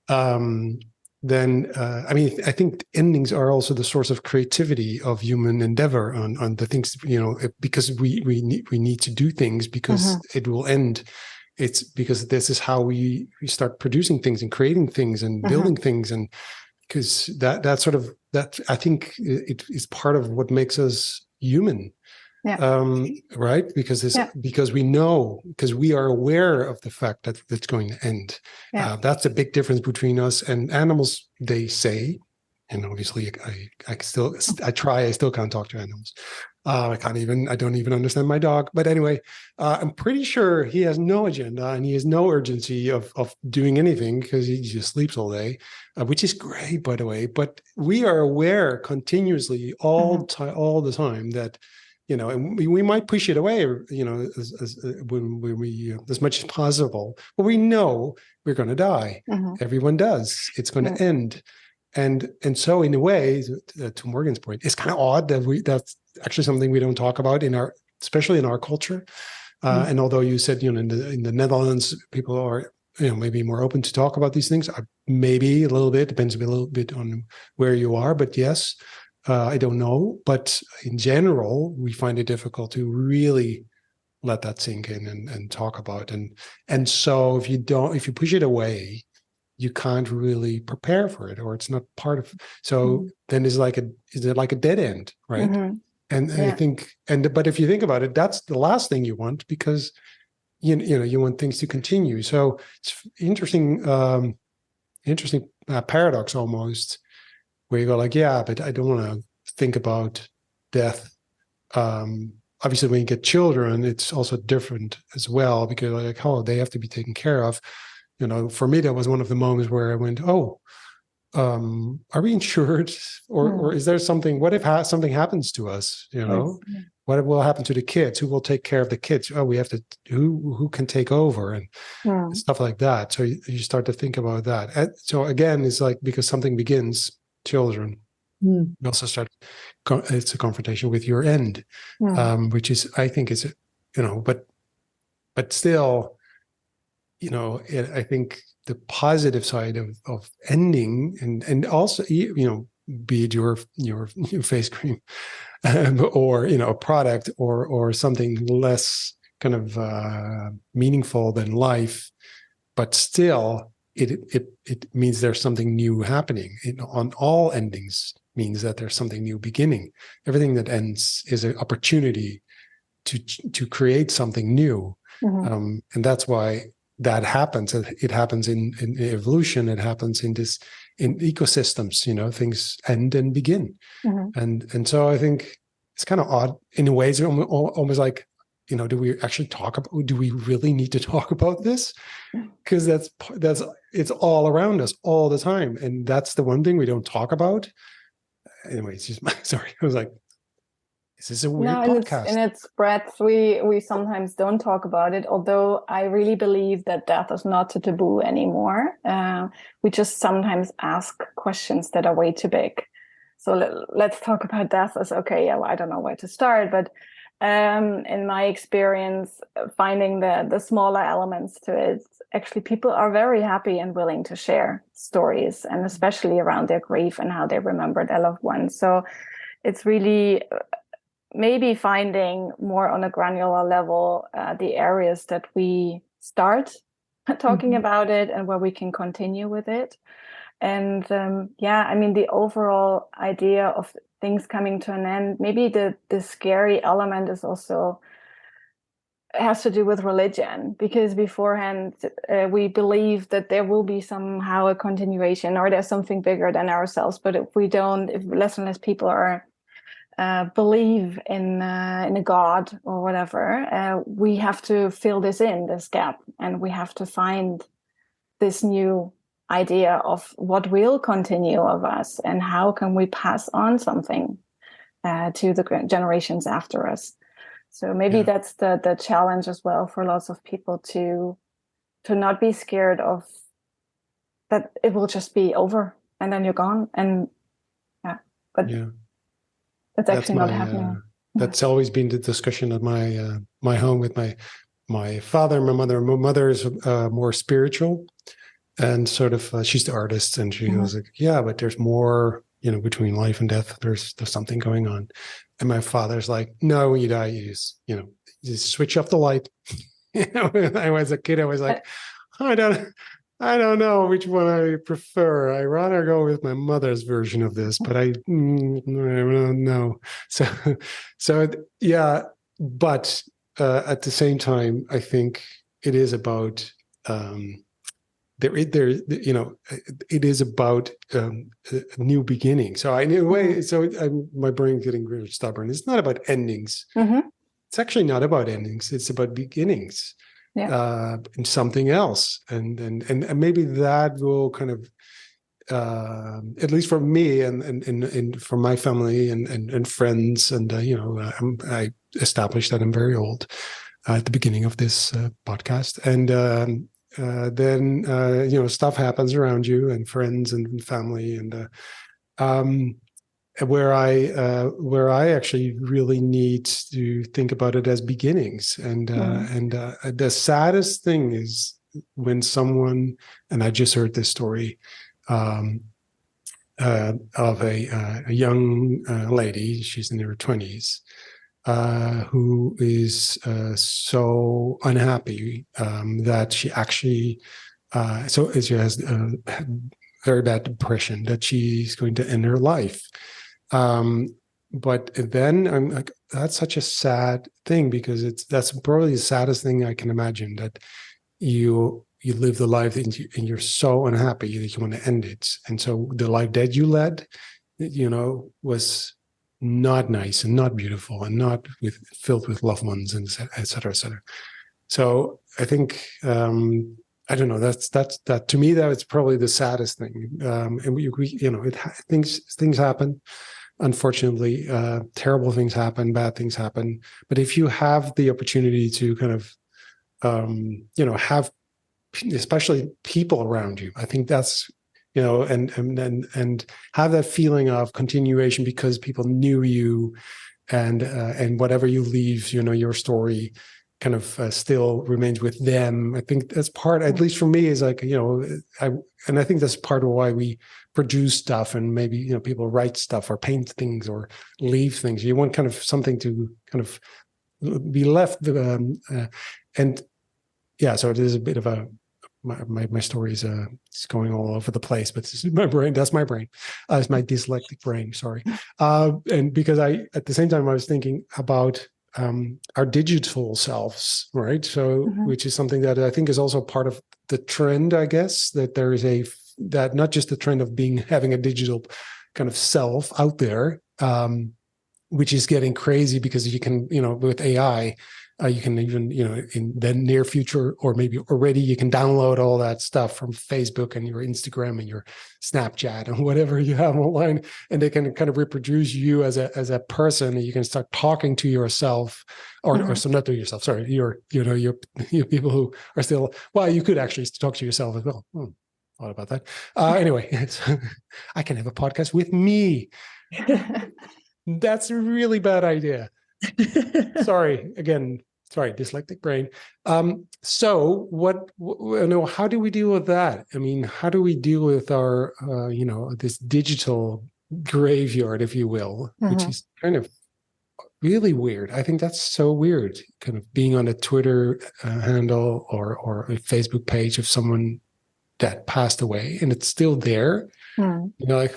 then I think endings are also the source of creativity of human endeavor on the things, because we need to do things because it will end. It's because this is how we start producing things and creating things and building things, and because that I think it is part of what makes us human. Right? Because we know, because we are aware of the fact that it's going to end. That's a big difference between us and animals, they say. And obviously I still can't talk to animals. I don't even understand my dog. But anyway, I'm pretty sure he has no agenda and he has no urgency of doing anything, because he just sleeps all day, which is great, by the way. But we are aware continuously all the time that, and we might push it away, as much as possible, but we know we're going to die. Everyone does. It's going to end. And so in a way, to Morgan's point, it's kind of odd that that's actually something we don't talk about especially in our culture. And although you said, in the Netherlands, people are, maybe more open to talk about these things, maybe a little bit, depends a little bit on where you are, but yes, I don't know. But in general, we find it difficult to really let that sink in and talk about. And so if you push it away, you can't really prepare for it, or it's not part of. So then is it like a dead end, right?
Mm-hmm.
And I think, but if you think about it, that's the last thing you want, because you want things to continue. So it's interesting paradox almost, where you go like, yeah, but I don't want to think about death. Obviously, when you get children, it's also different as well, because like, oh, they have to be taken care of. For me, that was one of the moments where I went, oh, are we insured, or is there something? What if something happens to us? What will happen to the kids? Who will take care of the kids? Oh, we have to. Who can take over and stuff like that? So you start to think about that. And so again, it's like, because something begins, children. You also start. It's a confrontation with your end, which is, I think, but still, I think the positive side of ending, and also, be it your face cream, or a product, or something less kind of meaningful than life, but still it means there's something new happening. On all endings means that there's something new beginning. Everything that ends is an opportunity to create something new, and that's why that happens. It happens in evolution. It happens in ecosystems. Things end and begin, and so I think it's kind of odd in a way. It's almost like, do we actually talk about? Do we really need to talk about this? Because it's all around us all the time, and that's the one thing we don't talk about. Anyway, it's just sorry. I was like, this is a weird podcast.
In its breadth, we sometimes don't talk about it, although I really believe that death is not a taboo anymore. We just sometimes ask questions that are way too big. So let's talk about death as, okay, yeah, well, I don't know where to start, but in my experience, finding the smaller elements to it, actually people are very happy and willing to share stories, and especially around their grief and how they remember their loved ones. So it's really maybe finding more on a granular level the areas that we start talking about it and where we can continue with it. And the overall idea of things coming to an end, maybe the scary element is also has to do with religion, because beforehand we believe that there will be somehow a continuation, or there's something bigger than ourselves. But if less and less people are believe in a god or whatever, we have to fill this gap, and we have to find this new idea of what will continue of us, and how can we pass on something to the generations after us. So maybe that's the challenge as well for lots of people, to not be scared of that it will just be over and then you're gone. And that's actually not happening.
That's always been the discussion at my home with my father and my mother. My mother is more spiritual, and sort of she's the artist, and she was like, yeah, but there's more, between life and death. There's something going on. And my father's like, no, when you die, you just switch off the light. When I was a kid, I was like, I don't know which one I prefer. I rather go with my mother's version of this, but I don't know. So yeah, but at the same time, I think it is about it is about a new beginning. So in a way, my brain's getting really stubborn. It's not about endings. It's actually not about endings. It's about beginnings. In something else, and maybe that will kind of, at least for me and for my family and friends, and I established that I'm very old at the beginning of this podcast, and then stuff happens around you, and friends and family, and where I actually really need to think about it as beginnings. And the saddest thing is when someone, and I just heard this story of a young lady, she's in her 20s, who is so unhappy that she actually, she has very bad depression, that she's going to end her life. But then I'm like, that's such a sad thing, because that's probably the saddest thing I can imagine, that you live the life and you're so unhappy that you want to end it. And so the life that you led, was not nice and not beautiful and not filled with loved ones, and et cetera, et cetera. So I think, I don't know, that to me, that's probably the saddest thing. And things happen. Unfortunately, terrible things happen, bad things happen. But if you have the opportunity to kind of, have especially people around you, I think that's, and have that feeling of continuation, because people knew you, and whatever you leave, your story kind of still remains with them. I think that's part, at least for me, is like, I think that's part of why we produce stuff, and maybe, people write stuff or paint things or leave things. You want kind of something to kind of be left. And yeah, so it is a bit of my story is it's going all over the place, but this is my brain. That's my brain. It's my dyslexic brain. Sorry. And because at the same time, I was thinking about our digital selves, right? So, which is something that I think is also part of the trend, I guess, that there is that not just the trend of having a digital kind of self out there, which is getting crazy, because you can, with AI, you can even, in the near future, or maybe already, you can download all that stuff from Facebook and your Instagram and your Snapchat and whatever you have online, and they can kind of reproduce you as a person, and you can start talking to yourself, or so not to yourself. Sorry, your people who are still. Well, you could actually talk to yourself as well. Thought about that. Anyway, I can have a podcast with me. That's a really bad idea. Sorry, dyslexic brain. So how do we deal with that? I mean, how do we deal with our, this digital graveyard, if you will, which is kind of really weird. I think that's so weird, kind of being on a Twitter handle or a Facebook page of someone that passed away, and it's still there. Like,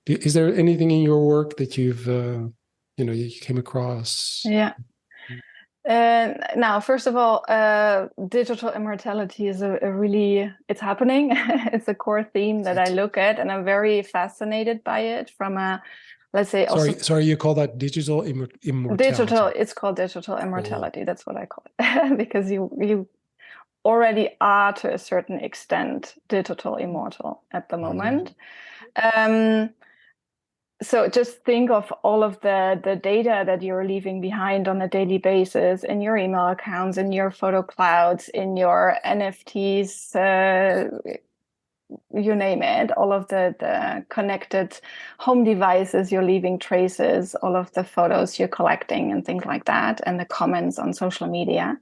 is there anything in your work that you've, you came across?
Yeah. Now, first of all, digital immortality is it's happening. It's a core theme that I look at, and I'm very fascinated by it from a, let's say,
sorry, you call that digital immortality?
It's called digital immortality. Oh. That's what I call it, because you already are, to a certain extent, digital immortal at the moment. So just think of all of the data that you're leaving behind on a daily basis in your email accounts, in your photo clouds, in your NFTs, you name it, all of the connected home devices, you're leaving traces, all of the photos you're collecting and things like that, and the comments on social media.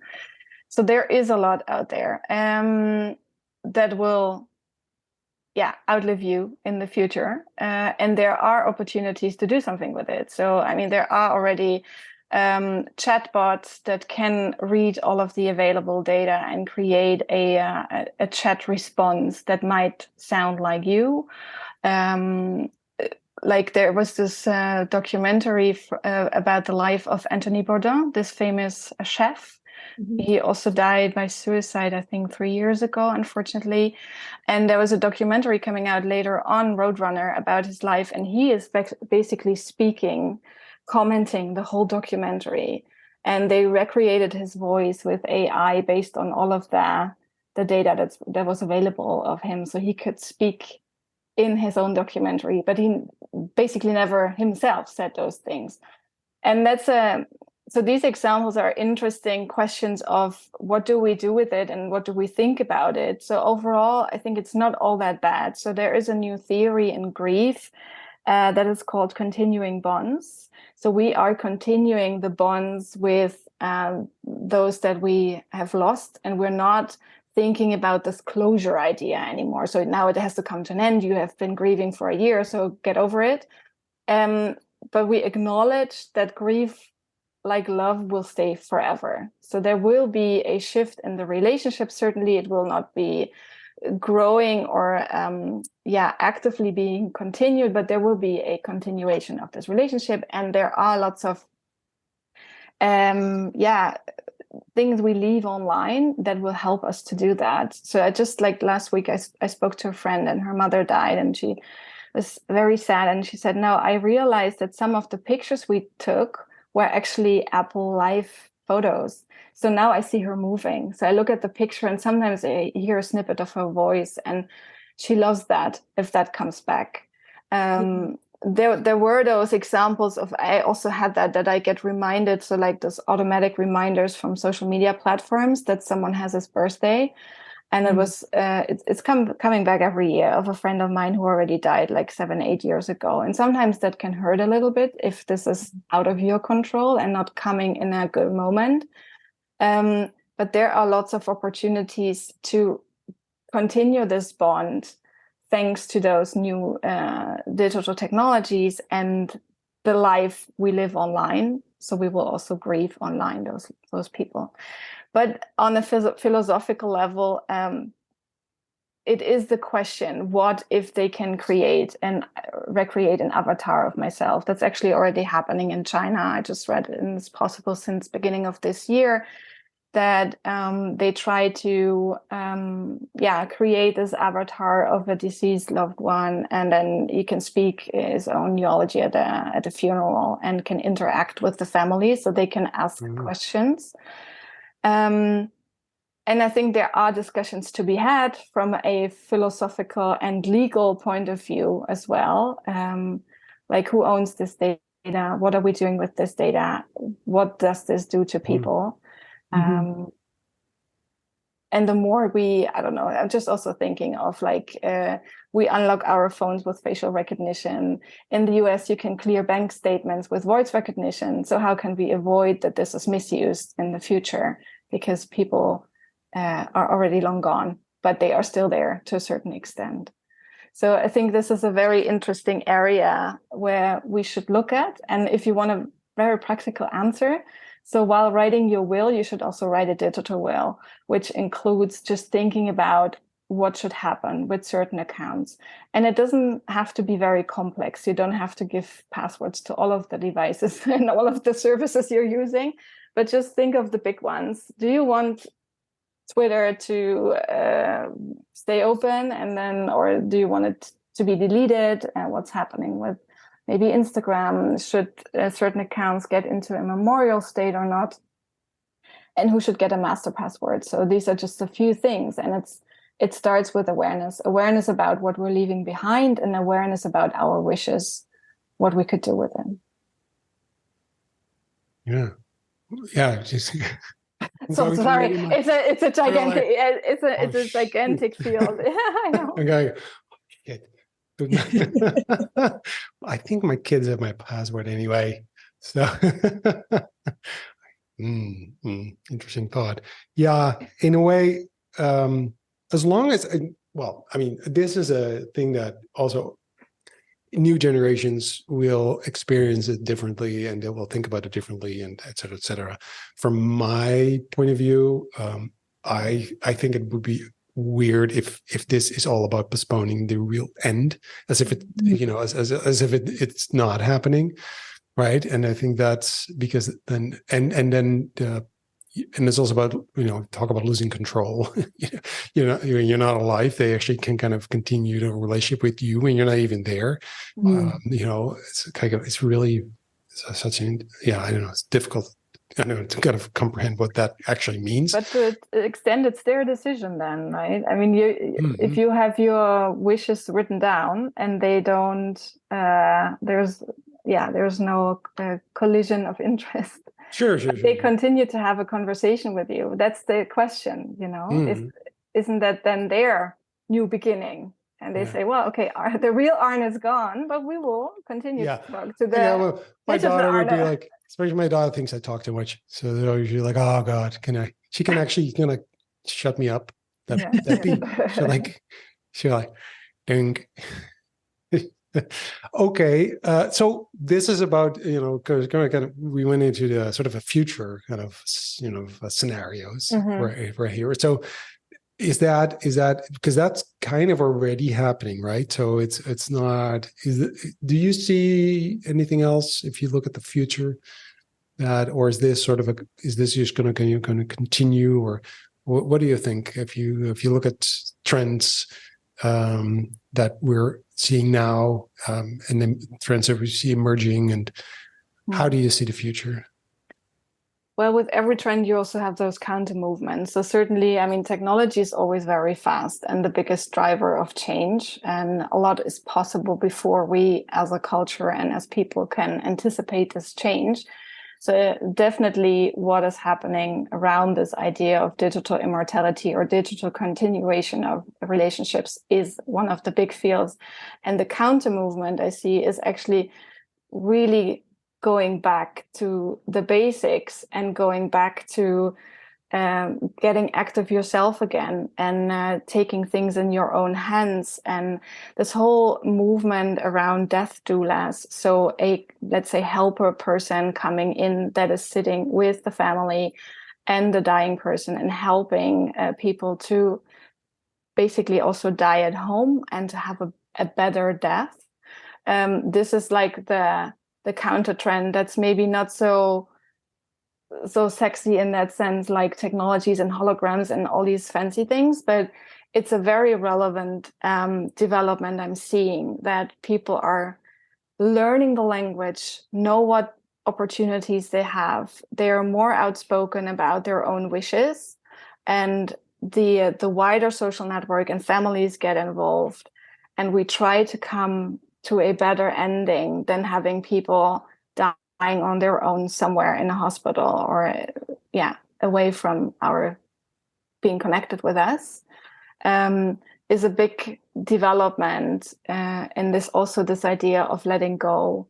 So there is a lot out there that will outlive you in the future. And there are opportunities to do something with it. So, I mean, there are already chatbots that can read all of the available data and create a chat response that might sound like you. Like there was this documentary about the life of Anthony Bourdain, this famous chef. He also died by suicide, I think, 3 years ago, unfortunately. And there was a documentary coming out later on, Roadrunner, about his life. And he is basically commenting the whole documentary. And they recreated his voice with AI based on all of the data that was available of him. So he could speak in his own documentary, but he basically never himself said those things. And so these examples are interesting questions of what do we do with it and what do we think about it. So overall, I think it's not all that bad. So there is a new theory in grief that is called continuing bonds. So we are continuing the bonds with those that we have lost, and we're not thinking about this closure idea anymore. So now it has to come to an end. You have been grieving for a year, so get over it. But we acknowledge that grief, like love, will stay forever. So there will be a shift in the relationship. Certainly it will not be growing or actively being continued, but there will be a continuation of this relationship. And there are lots of things we leave online that will help us to do that. So I just, like last week, I spoke to a friend and her mother died, and she was very sad. And she said, no, I realized that some of the pictures we took were actually Apple Live photos. So now I see her moving. So I look at the picture and sometimes I hear a snippet of her voice, and she loves that if that comes back. There were those examples of, I also had that I get reminded. So like those automatic reminders from social media platforms that someone has his birthday. And it was, it's coming back every year, of a friend of mine who already died like 7-8 years ago. And sometimes that can hurt a little bit if this is out of your control and not coming in a good moment. But there are lots of opportunities to continue this bond thanks to those new digital technologies and the life we live online. So we will also grieve online those people. But on a philosophical level, it is the question, what if they can create and recreate an avatar of myself? That's actually already happening in China. I just read it, and it's possible since beginning of this year, that they try to create this avatar of a deceased loved one, and then he can speak his own eulogy at a funeral and can interact with the family, so they can ask questions. And I think there are discussions to be had from a philosophical and legal point of view as well. Like, who owns this data? What are we doing with this data? What does this do to people? And the more I don't know, I'm just also thinking of like, we unlock our phones with facial recognition. In the US, you can clear bank statements with voice recognition. So how can we avoid that this is misused in the future? Because people are already long gone, but they are still there to a certain extent. So I think this is a very interesting area where we should look at. And if you want a very practical answer, so while writing your will, you should also write a digital will, which includes just thinking about what should happen with certain accounts. And it doesn't have to be very complex. You don't have to give passwords to all of the devices and all of the services you're using, but just think of the big ones. Do you want Twitter to stay open, and then, or do you want it to be deleted? And what's happening with maybe Instagram? Should certain accounts get into a memorial state or not? And who should get a master password? So these are just a few things, and it starts with awareness about what we're leaving behind, and awareness about our wishes, what we could do with them.
Yeah. Just
So sorry, it's a gigantic it's a gigantic field. I know.
Okay. I think my kids have my password anyway. So interesting thought. Yeah, in a way, as long as, this is a thing that also new generations will experience it differently, and they will think about it differently, and et cetera, et cetera. From my point of view, I think it would be weird if this is all about postponing the real end, as if it, as if it's not happening, right? And I think that's because then, and then and it's also about, talk about losing control. You're not alive. They actually can kind of continue the relationship with you when you're not even there. It's really such an, I don't know, it's difficult, I know, to kind of comprehend what that actually means.
But to extend, it's their decision then, right? I mean, if you have your wishes written down and they don't, there's no collision of interest.
Sure.
They continue to have a conversation with you. That's the question, Isn't that then their new beginning? And they say, well, okay, the real Arne is gone, but we will continue to talk to the
well, my daughter would be
Arne.
like, especially my daughter thinks I talk too much. So they're usually like, oh God, she can actually shut me up. She'll like, ding. Okay. So this is about, because we went into the sort of a future kind of, scenarios right here. So is that because that's kind of already happening, right? So it's not, do you see anything else if you look at the future or is this just going to continue, or what do you think if you look at trends that we're seeing now, and then trends that we see emerging, and how do you see the future?
Well, with every trend, you also have those counter movements. So certainly, I mean, technology is always very fast and the biggest driver of change. And a lot is possible before we as a culture and as people can anticipate this change. So definitely what is happening around this idea of digital immortality or digital continuation of relationships is one of the big fields. And the counter movement I see is actually really going back to the basics and going back to getting active yourself again and taking things in your own hands. And this whole movement around death doulas, so let's say helper person coming in that is sitting with the family and the dying person and helping people to basically also die at home and to have a better death. This is like the counter trend that's maybe not so sexy in that sense, like technologies and holograms and all these fancy things, but it's a very relevant development I'm seeing, that people are learning the language, know what opportunities they have. They are more outspoken about their own wishes, and the wider social network and families get involved, and we try to come to a better ending than having people dying on their own somewhere in a hospital or away from our being connected with us, is a big development. And this idea of letting go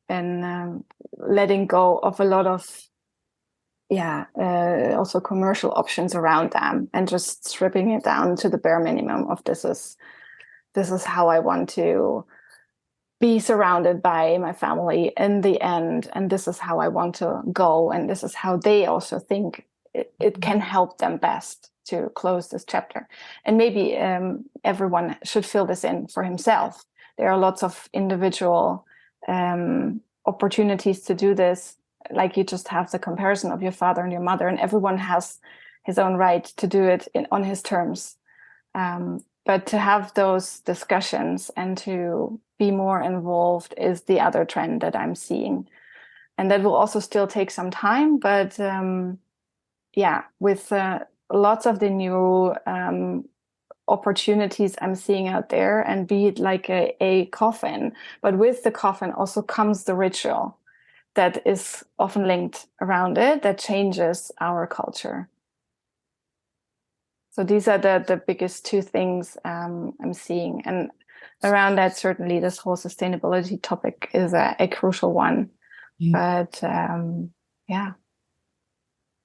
and letting go of a lot of also commercial options around them, and just stripping it down to the bare minimum of this is how I want to be surrounded by my family in the end, and this is how I want to go, and this is how they also think it can help them best to close this chapter. And maybe everyone should fill this in for himself. There are lots of individual opportunities to do this, like you just have the comparison of your father and your mother, and everyone has his own right to do it on his terms. But to have those discussions and to be more involved is the other trend that I'm seeing. And that will also still take some time, but with lots of the new opportunities I'm seeing out there, and be it like a coffin, but with the coffin also comes the ritual that is often linked around it that changes our culture. So these are the biggest two things I'm seeing. And around that, certainly this whole sustainability topic is a crucial one. But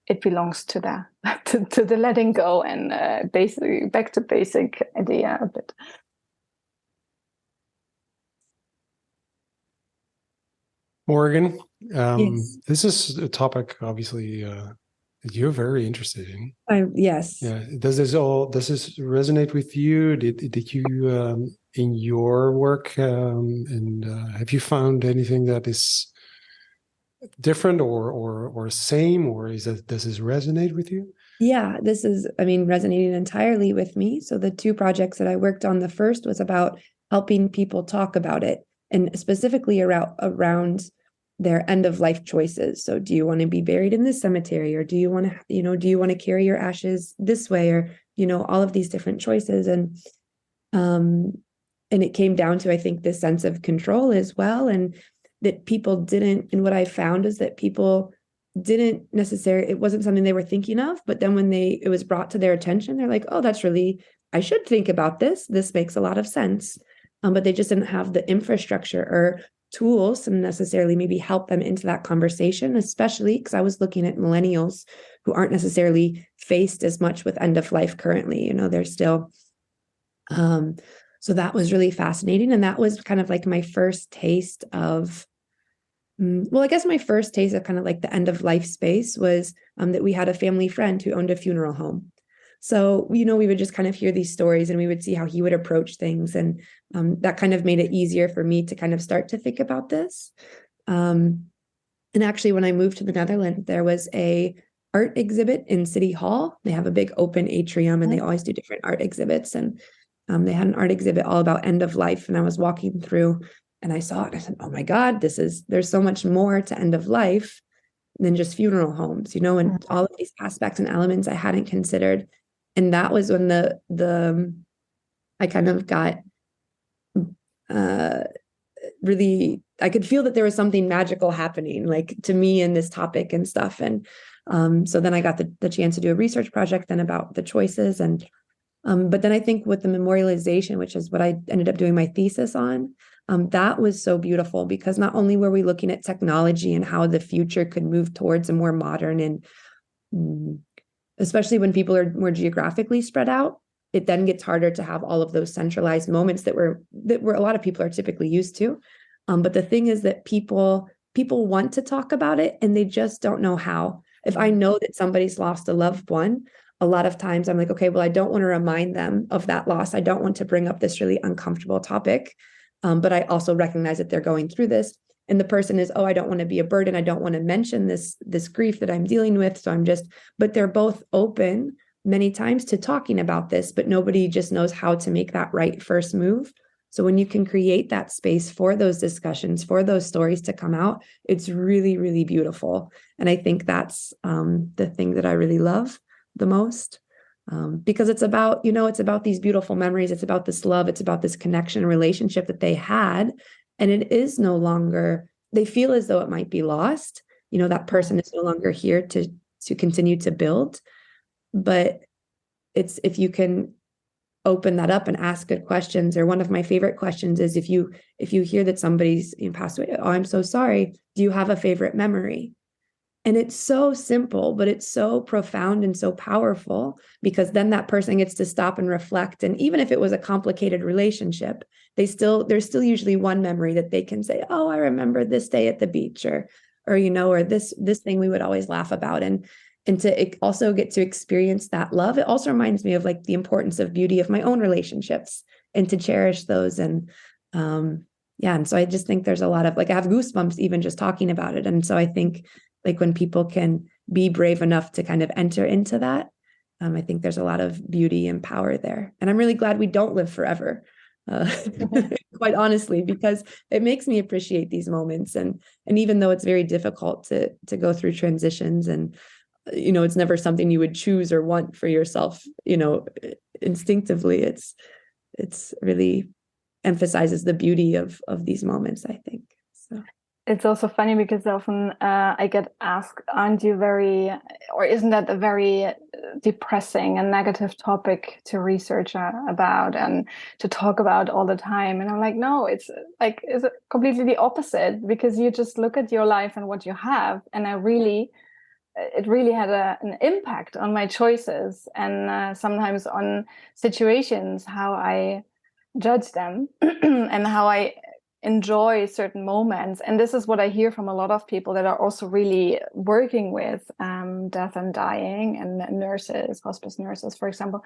it belongs to the letting go and basically back to basic idea a bit.
Morgan,
Yes.
this is a topic obviously that you're very interested in.
Yes.
Yeah. Does this resonate with you? Did you in your work, and have you found anything that is different or same, or does this resonate with you?
Yeah, this is, resonating entirely with me. So the two projects that I worked on, the first was about helping people talk about it, and specifically around their end of life choices. So do you want to be buried in this cemetery, or do you want to, do you want to carry your ashes this way, or, all of these different choices. And it came down to, I think, this sense of control as well. And that people didn't, and what I found is that people didn't necessarily, it wasn't something they were thinking of, but then when it was brought to their attention, they're like, oh, that's really I should think about this. This makes a lot of sense. But they just didn't have the infrastructure or tools to necessarily maybe help them into that conversation, especially because I was looking at millennials who aren't necessarily faced as much with end of life currently. You know, they're still, so that was really fascinating. And that was kind of like my first taste of, well, I guess my first taste of kind of like the end of life space was that we had a family friend who owned a funeral home. So, you know, we would just kind of hear these stories and we would see how he would approach things. And that kind of made it easier for me to kind of start to think about this. And actually, when I moved to the Netherlands, there was a art exhibit in City Hall. They have a big open atrium and they always do different art exhibits. And they had an art exhibit all about end of life. And I was walking through and I saw it. And I said, oh my God, there's so much more to end of life than just funeral homes, you know, and all of these aspects and elements I hadn't considered. And that was when I kind of got really, I could feel that there was something magical happening, like to me in this topic and stuff. And so then I got the chance to do a research project then about the choices. And but then I think with the memorialization, which is what I ended up doing my thesis on, that was so beautiful because not only were we looking at technology and how the future could move towards a more modern and especially when people are more geographically spread out, it then gets harder to have all of those centralized moments that a lot of people are typically used to. But the thing is that people want to talk about it and they just don't know how. If I know that somebody's lost a loved one, a lot of times I'm like, okay, well, I don't want to remind them of that loss. I don't want to bring up this really uncomfortable topic. But I also recognize that they're going through this. And the person is, oh, I don't want to be a burden. I don't want to mention this grief that I'm dealing with. So but they're both open many times to talking about this, but nobody just knows how to make that right first move. So when you can create that space for those discussions, for those stories to come out, it's really, really beautiful. And I think that's the thing that I really love the most. Because it's about, you know, it's about these beautiful memories. It's about this love. It's about this connection relationship that they had. And it is no longer, they feel as though it might be lost. You know, that person is no longer here to continue to build. But it's, if you can open that up and ask good questions, or one of my favorite questions is if you hear that somebody's passed away, oh, I'm so sorry. Do you have a favorite memory? And it's so simple, but it's so profound and so powerful because then that person gets to stop and reflect. And even if it was a complicated relationship, there's still usually one memory that they can say, oh, I remember this day at the beach or, you know, or this thing we would always laugh about. And to also get to experience that love. It also reminds me of like the importance of beauty of my own relationships and to cherish those. And yeah. And so I just think there's a lot of like, I have goosebumps even just talking about it. And so I think like when people can be brave enough to kind of enter into that, I think there's a lot of beauty and power there. And I'm really glad we don't live forever, quite honestly, because it makes me appreciate these moments. And even though it's very difficult to go through transitions and, you know, it's never something you would choose or want for yourself, you know, instinctively, it's really emphasizes the beauty of these moments, I think. So.
It's also funny because often I get asked, aren't you very, or isn't that a very depressing and negative topic to research about and to talk about all the time? And I'm like, no, it's completely the opposite, because you just look at your life and what you have. And it really had an impact on my choices and sometimes on situations, how I judge them and how I enjoy certain moments. And this is what I hear from a lot of people that are also really working with death and dying, and nurses, hospice nurses, for example,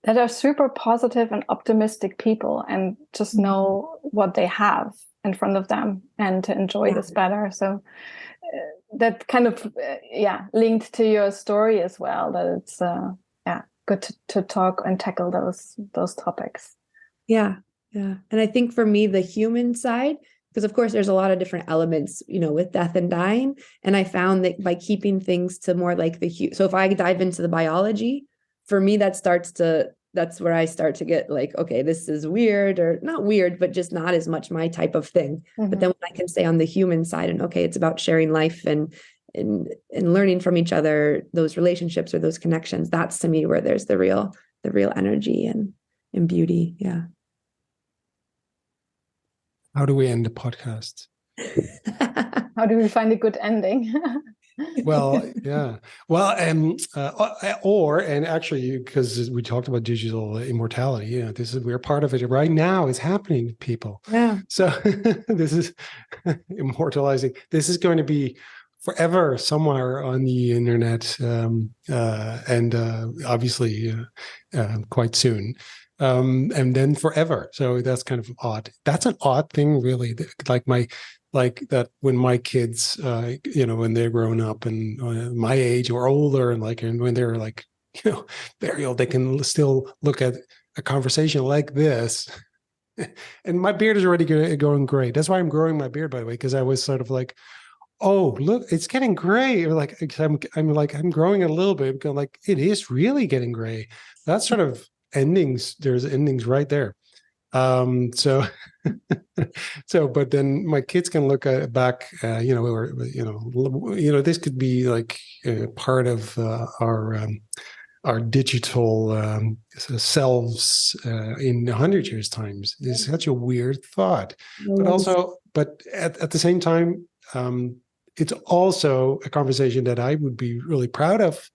that are super positive and optimistic people and just know what they have in front of them and to enjoy this better. So that kind of linked to your story as well, that it's good to talk and tackle those topics.
Yeah. And I think for me, the human side, because of course there's a lot of different elements, you know, with death and dying. And I found that by keeping things to more like so if I dive into the biology, for me, that's where I start to get like, okay, this is weird, or not weird, but just not as much my type of thing. Mm-hmm. But then when I can stay on the human side and okay, it's about sharing life and learning from each other, those relationships or those connections, that's to me where there's the real the real energy and beauty. Yeah.
How do we end the podcast?
How do we find a good ending?
Well, yeah. Well, and actually, because we talked about digital immortality, we're part of it right now. It's happening, people.
Yeah.
So this is immortalizing. This is going to be forever somewhere on the internet, and obviously quite soon. And then forever. So that's kind of odd. That's an odd thing, really. Like that when my kids, when they're grown up and my age or older, and when they're like, very old, they can still look at a conversation like this. And my beard is already going gray. That's why I'm growing my beard, by the way, because I was sort of like, oh, look, it's getting gray. Like I'm growing it a little bit. Because like it is really getting gray. That's sort of endings. There's endings right there. So but then my kids can look back, this could be like part of our digital selves in 100 years' times. It's such a weird thought, but at the same time, it's also a conversation that I would be really proud of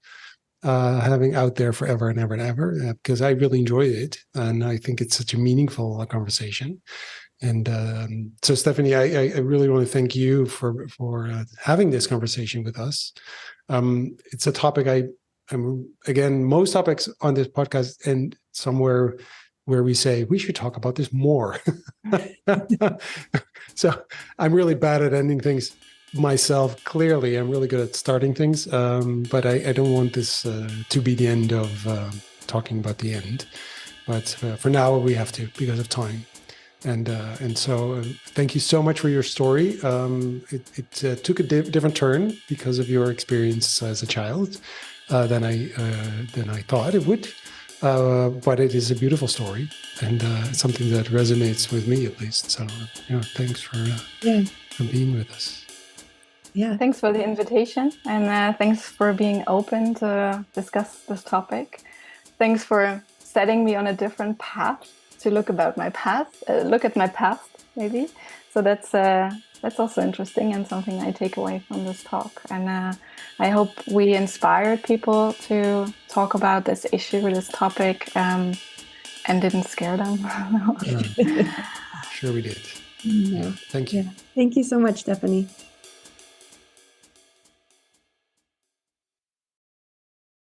having out there forever and ever and ever, because I really enjoyed it, and I think it's such a meaningful conversation. And so, Stefanie, I really want to thank you for having this conversation with us. It's a topic again, most topics on this podcast end somewhere where we say we should talk about this more. So I'm really bad at ending things myself. Clearly, I'm really good at starting things, but I don't want this to be the end of talking about the end. But for now, we have to because of time. And so thank you so much for your story. It took a different turn because of your experience as a child than I thought it would. But it is a beautiful story and something that resonates with me, at least. So thanks for being with us.
Yeah.
Thanks for the invitation, and thanks for being open to discuss this topic. Thanks for setting me on a different path to look at my past, maybe. So that's also interesting and something I take away from this talk. And I hope we inspired people to talk about this issue or this topic, and didn't scare them.
Sure we did.
Yeah.
Thank you.
Yeah. Thank you so much, Stefanie.